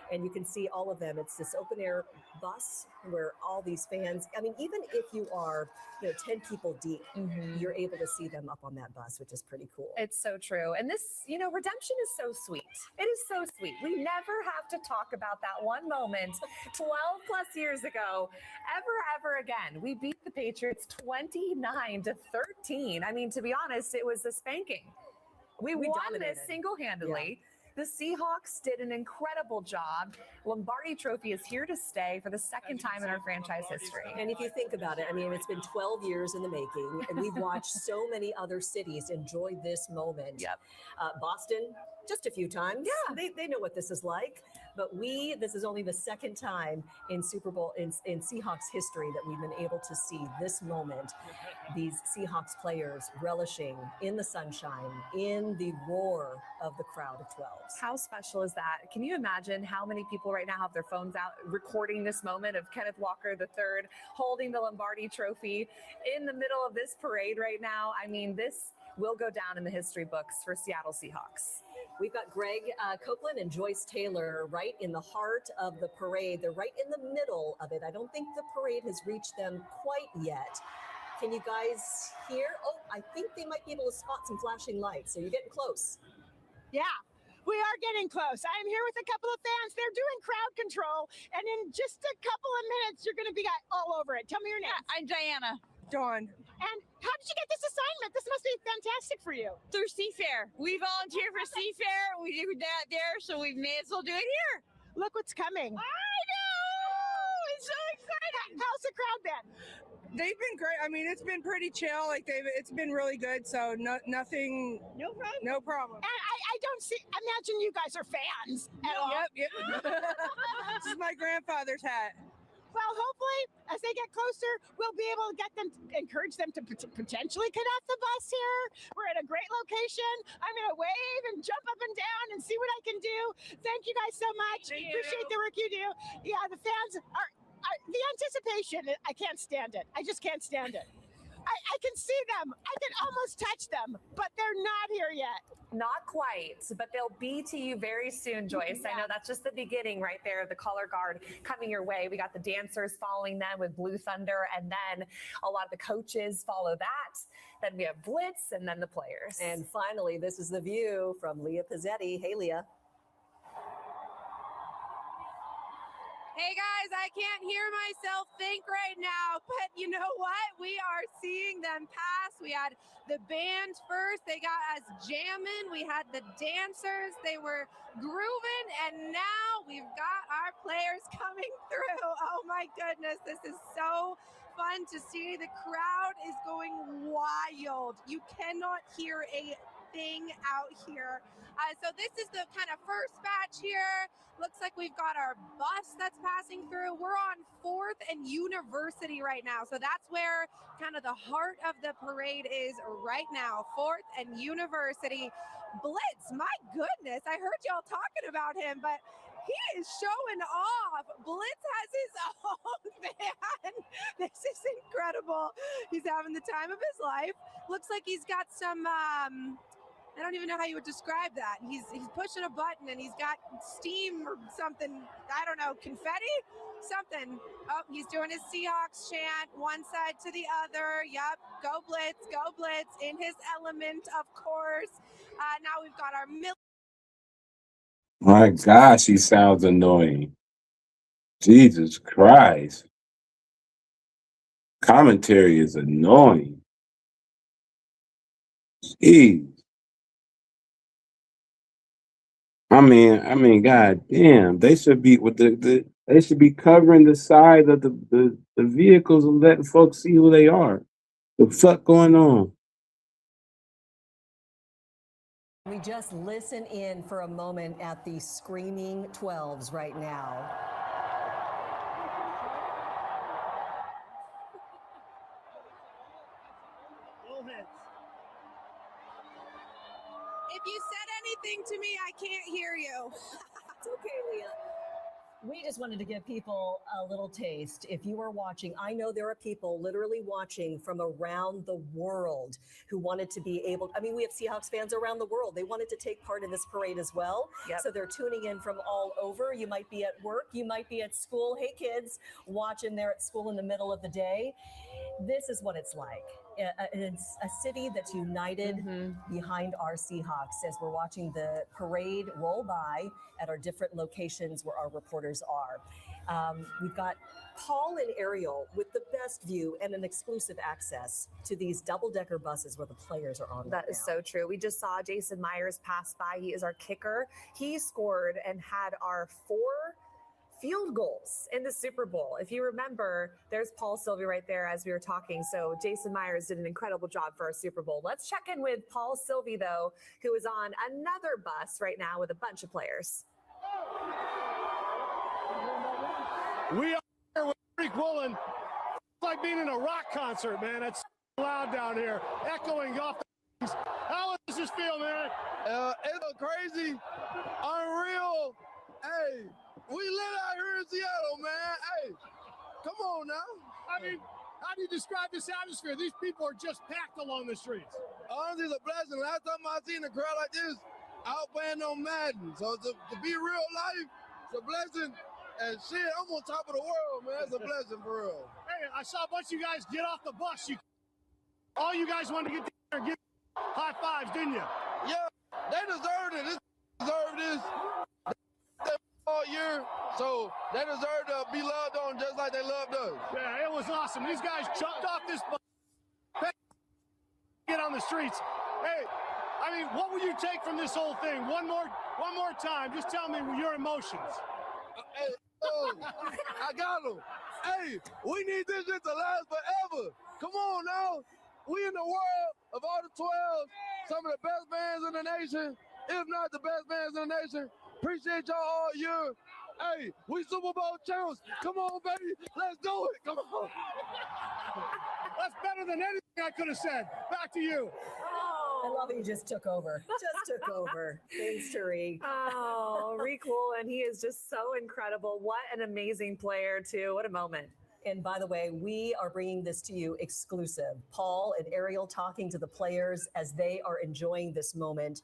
And you can see all of them. It's this open air bus where all these fans, I mean, even if you are, 10 people deep, you're able to see them up on that bus, which is pretty cool. It's so true. And this, redemption is so sweet. It is so sweet. We never have to talk about that one moment 12 plus years ago, ever again. We beat the Patriots 29-13. I mean, to be honest, it was a spanking. We won dominated. this single-handedly. The Seahawks did an incredible job. Lombardi Trophy is here to stay for the second time in our franchise history. And if you think about it, I mean, it's been 12 years in the making, and we've watched so many other cities enjoy this moment. Yep. Boston, just a few times. Yeah. They know what this is like. But this is only the second time in Super Bowl, in Seahawks history that we've been able to see this moment. These Seahawks players relishing in the sunshine, in the roar of the crowd of 12s. How special is that? Can you imagine how many people right now have their phones out recording this moment of Kenneth Walker III holding the Lombardi Trophy in the middle of this parade right now? I mean, this will go down in the history books for Seattle Seahawks. We've got Greg Copeland and Joyce Taylor right in the heart of the parade. They're right in the middle of it. I don't think the parade has reached them quite yet. Can you guys hear? Oh, I think they might be able to spot some flashing lights. So you're getting close. Yeah. We are getting close. I'm here with a couple of fans. They're doing crowd control. And in just a couple of minutes, you're going to be all over it. Tell me your name. Yeah, I'm Diana. Dawn. And how did you get this assignment? This must be fantastic for you. Through Seafair. We volunteer for Seafair. We do that there, so we may as well do it here. Look what's coming. I know! It's so exciting. How's the crowd been? They've been great. I mean, it's been pretty chill. It's been really good. So nothing. No problem. No problem. And I don't imagine you guys are fans at all. Yep. This is my grandfather's hat. Well, hopefully, as they get closer, we'll be able to encourage them to potentially get off the bus here. We're at a great location. I'm going to wave and jump up and down and see what I can do. Thank you guys so much. Appreciate the work you do. Yeah, the fans are the anticipation. I can't stand it. I just can't stand it. I can see them. I can almost touch them, but they're not here yet. Not quite, but they'll be to you very soon, Joyce. I know that's just the beginning right there, the color guard coming your way. We got the dancers following them with Blue Thunder, and then a lot of the coaches follow that. Then we have Blitz, and then the players. And finally, this is the view from Leah Pizzetti. Hey, Leah. Hey guys, I can't hear myself think right now, but you know what? We are seeing them pass. We had the band first. They got us jamming. We had the dancers. They were grooving. And now we've got our players coming through. Oh my goodness. This is so fun to see. The crowd is going wild. You cannot hear a thing out here. So this is the kind of first batch here. Looks like we've got our bus that's passing through. We're on 4th and University right now. So that's where kind of the heart of the parade is right now. 4th and University. Blitz, my goodness. I heard y'all talking about him, but he is showing off. Blitz has his own band. This is incredible. He's having the time of his life. Looks like he's got some I don't even know how you would describe that. He's pushing a button and he's got steam or something. I don't know, confetti? Something. Oh, he's doing his Seahawks chant, one side to the other. Yep, go Blitz, in his element, of course. Now we've got our My gosh, he sounds annoying. Jesus Christ. Commentary is annoying. Jeez. I mean, god damn, they should be with they should be covering the side of the vehicles and letting folks see who they are. The fuck going on? We just listen in for a moment at the screaming 12s right now. If you said anything to me, I can't hear you. It's okay, Leah. We just wanted to give people a little taste. If you are watching, I know there are people literally watching from around the world who wanted to be able, I mean, we have Seahawks fans around the world. They wanted to take part in this parade as well. Yep. So they're tuning in from all over. You might be at work, you might be at school. Hey kids, watching there at school in the middle of the day. This is what it's like. It's a city that's united behind our Seahawks as we're watching the parade roll by at our different locations where our reporters are. We've got Paul and Ariel with the best view and an exclusive access to these double-decker buses where the players are on. That is so true. We just saw Jason Myers pass by. He is our kicker. He scored and had our 4 field goals in the Super Bowl. If you remember, there's Paul Sylvie right there as we were talking. So Jason Myers did an incredible job for our Super Bowl. Let's check in with Paul Sylvie, though, who is on another bus right now with a bunch of players. We are here with Freak Woolen. It's like being in a rock concert, man. It's loud down here, echoing off the. How does this feel, man? It's crazy, unreal. Hey. We lit out here in Seattle, man. Hey, come on now. I mean, how do you describe this atmosphere? These people are just packed along the streets. Honestly, it's a blessing. Last time I seen a crowd like this, I was playing on Madden. So to be real life, it's a blessing. And shit, I'm on top of the world, man. It's a blessing for real. Hey, I saw a bunch of you guys get off the bus. All you guys wanted to get there and give high fives, didn't you? Yeah, they deserved it. They deserved this. All year, so they deserve to be loved on just like they loved us. Yeah, it was awesome. These guys jumped off this bus, get on the streets. Hey, I mean, what will you take from this whole thing? One more time. Just tell me your emotions. Hey, I got them. Hey, we need this shit to last forever. Come on now. We in the world of all the 12, some of the best bands in the nation, if not the best bands in the nation. Appreciate y'all all year. Hey, we Super Bowl champs. Come on, baby. Let's do it. Come on. That's better than anything I could have said. Back to you. I love it. You just took over. Just took over. Thanks, Tariq. Oh, Reek Woolen. He is just so incredible. What an amazing player, too. What a moment. And by the way, we are bringing this to you exclusive. Paul and Ariel talking to the players as they are enjoying this moment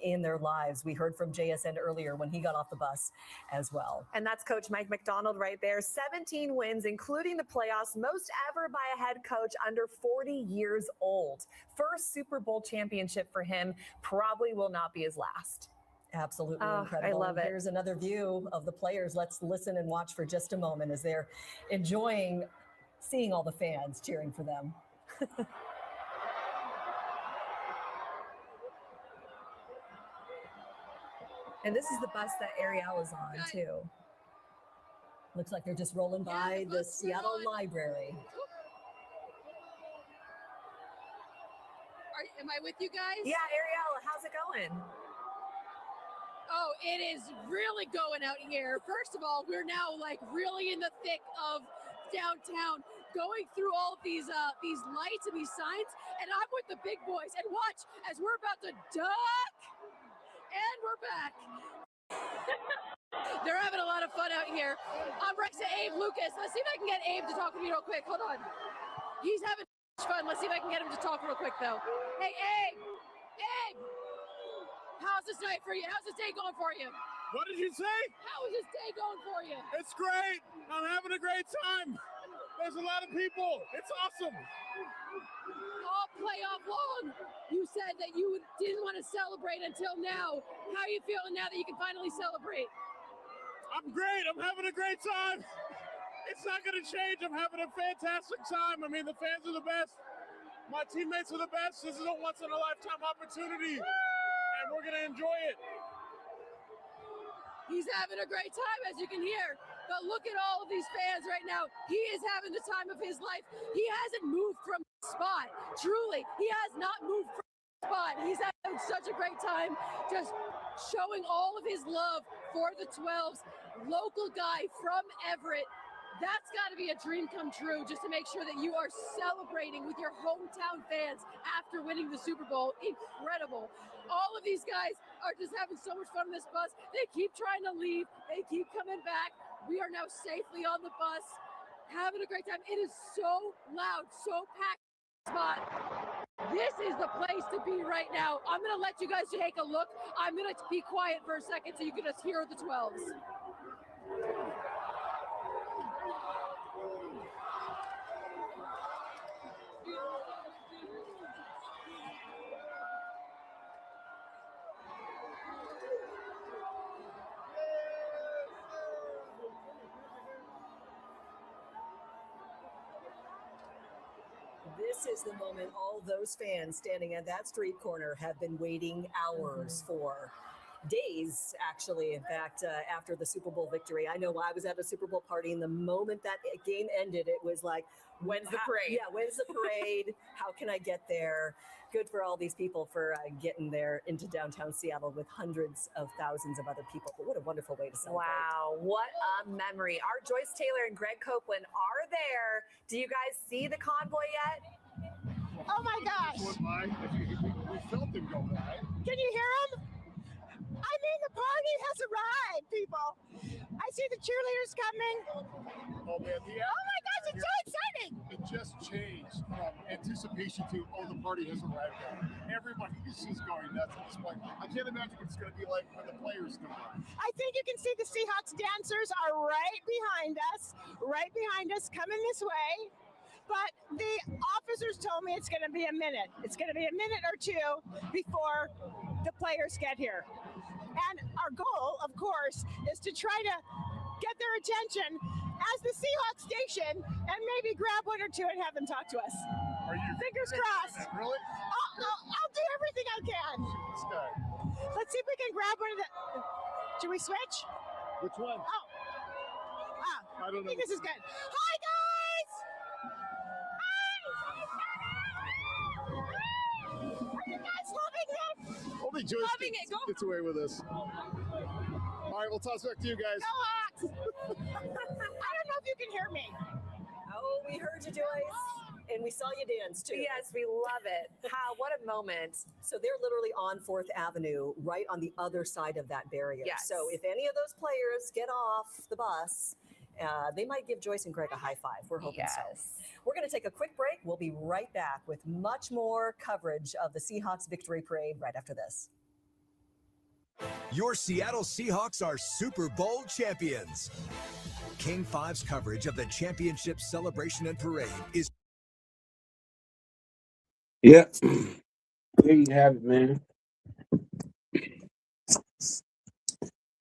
in their lives. We heard from JSN earlier when he got off the bus as well. And that's Coach Mike McDonald right there. 17 wins, including the playoffs, most ever by a head coach under 40 years old. First Super Bowl championship for him, probably will not be his last. Absolutely Oh, incredible. I love it. Here's another view of the players. Let's listen and watch for just a moment as they're enjoying seeing all the fans cheering for them. And this is the bus that Ariel is on, too. Looks like they're just rolling by the Seattle Library. Am I with you guys? Yeah, Ariel, how's it going? Oh, it is really going out here. First of all, we're now like really in the thick of downtown, going through all of these lights and these signs, and I'm with the big boys. And watch as we're about to duck, and we're back. They're having a lot of fun out here. I'm next to Abe Lucas. Let's see if I can get Abe to talk to me real quick. Hold on. He's having fun. Let's see if I can get him to talk real quick, though. Hey, Abe! Abe! How's this night for you? How's this day going for you? What did you say? How is this day going for you? It's great. I'm having a great time. There's a lot of people. It's awesome. All playoff long, you said that you didn't want to celebrate until now. How are you feeling now that you can finally celebrate? I'm great. I'm having a great time. It's not going to change. I'm having a fantastic time. I mean, the fans are the best. My teammates are the best. This is a once-in-a-lifetime opportunity, and we're going to enjoy it. He's having a great time, as you can hear. But look at all of these fans right now. He is having the time of his life. He hasn't moved from the spot. Truly, he has not moved from the spot. He's having such a great time, just showing all of his love for the 12s. Local guy from Everett. That's got to be a dream come true, just to make sure that you are celebrating with your hometown fans after winning the Super Bowl. Incredible. All of these guys are just having so much fun on this bus. They keep trying to leave. They keep coming back. We are now safely on the bus, having a great time. It is so loud, so packed spot. This is the place to be right now. I'm going to let you guys take a look. I'm going to be quiet for a second so you can just hear the 12s. This is the moment all those fans standing at that street corner have been waiting hours for. Days, actually. In fact, after the Super Bowl victory, I know I was at a Super Bowl party, and the moment that game ended, it was like, when's the parade? Yeah, when's the parade? How can I get there? Good for all these people for getting there into downtown Seattle with hundreds of thousands of other people. But what a wonderful way to celebrate. Wow, what a memory. Our Joyce Taylor and Greg Copeland are there. Do you guys see the convoy yet? Oh my gosh. We felt them go by. Can you hear them? I mean, the party has arrived, people. I see the cheerleaders coming. Oh, man. Oh my gosh, it's so exciting. It just changed from anticipation to, oh, the party has arrived. Everybody's just going nuts at this point. I can't imagine what it's going to be like when the players come on. I think you can see the Seahawks dancers are right behind us, coming this way. But the officers told me it's going to be a minute. It's going to be a minute or two before the players get here. And our goal, of course, is to try to get their attention as the Seahawks station and maybe grab one or two and have them talk to us. Are you Fingers crossed. Really? I'll do everything I can. Let's see if we can grab one of the... Should we switch? Which one? I don't know. think this is good. Hi, guys! Are you guys loving this? Only Joyce gets away with this. All right, we'll toss back to you guys. Go Hawks! I don't know if you can hear me. Oh, we heard you, Joyce. And we saw you dance, too. Yes, we love it. What a moment. So they're literally on 4th Avenue, right on the other side of that barrier. Yes. So if any of those players get off the bus They might give Joyce and Greg a high five. We're hoping so. We're going to take a quick break. We'll be right back with much more coverage of the Seahawks victory parade right after this. Your Seattle Seahawks are Super Bowl champions. King 5's coverage of the championship celebration and parade is... Yeah. There you have it, man.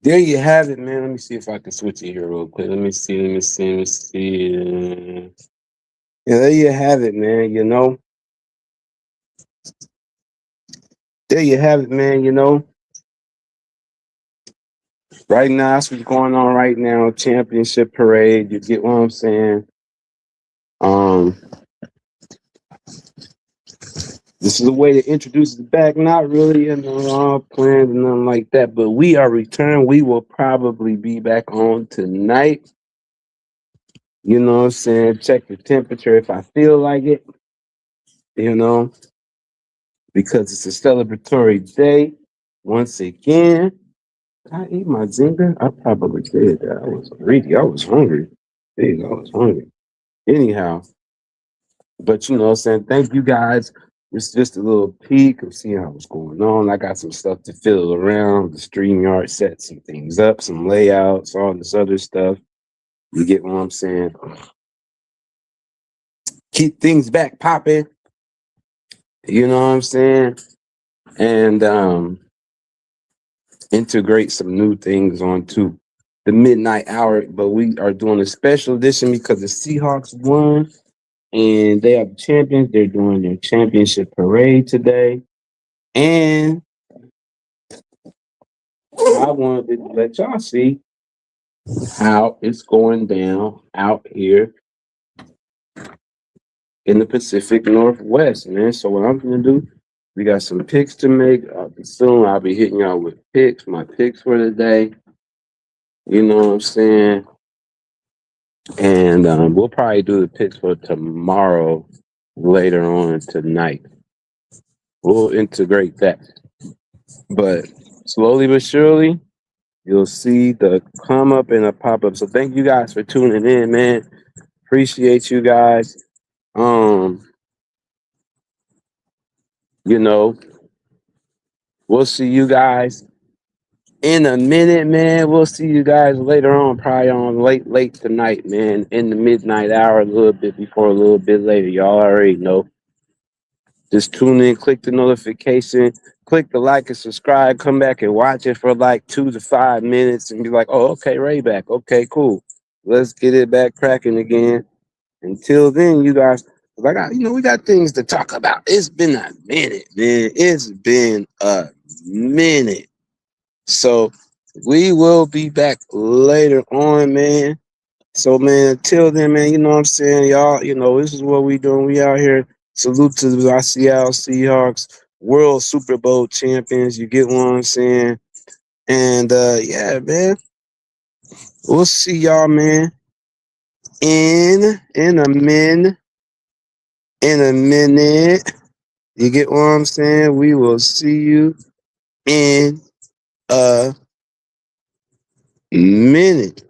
There you have it, man. Let me see if I can switch it here real quick. Let me see. Yeah, there you have it, man. You know. There you have it, man. You know. Right now, that's what's going on right now. Championship parade. You get what I'm saying? This is a way to introduce it back. Not really planned and nothing like that, but we are returned. We will probably be back on tonight. You know what I'm saying? Check the temperature if I feel like it. You know, because it's a celebratory day. Once again, did I eat my Zinga? I probably did. I was greedy. I was hungry. I was hungry. Anyhow, but you know what I'm saying? Thank you guys. It's just a little peek of seeing how what's going on. I got some stuff to fiddle around. The StreamYard set some things up, some layouts, all this other stuff. You get what I'm saying? Keep things back popping. You know what I'm saying? And integrate some new things onto the midnight hour. But we are doing a special edition because the Seahawks won. And they are the champions. They're doing their championship parade today. And I wanted to let y'all see how it's going down out here in the Pacific Northwest, man. So what I'm going to do, we got some picks to make. Soon I'll be hitting y'all with picks, my picks for the day. You know what I'm saying? And we'll probably do the picks for tomorrow later on tonight. We'll integrate that. But slowly but surely, you'll see the come up and a pop up. So thank you guys for tuning in, man. Appreciate you guys. You know, we'll see you guys in a minute, man. We'll see you guys later on, probably on late tonight, man. In the midnight hour, a little bit before, a little bit later. Y'all already know. Just tune in, click the notification, click the like and subscribe, come back and watch it for like 2 to 5 minutes and be like, oh, okay, Ray back. Okay, cool. Let's get it back cracking again. Until then, you guys, we got things to talk about. It's been a minute, man. It's been a minute. So we will be back later on, man. So, man, until then, man, you know what I'm saying? Y'all, you know, this is what we doing. We out here. Salute to our Seattle Seahawks, World Super Bowl champions. You get what I'm saying? And, yeah, man, we'll see y'all, man, in a minute. You get what I'm saying? We will see you in a minute.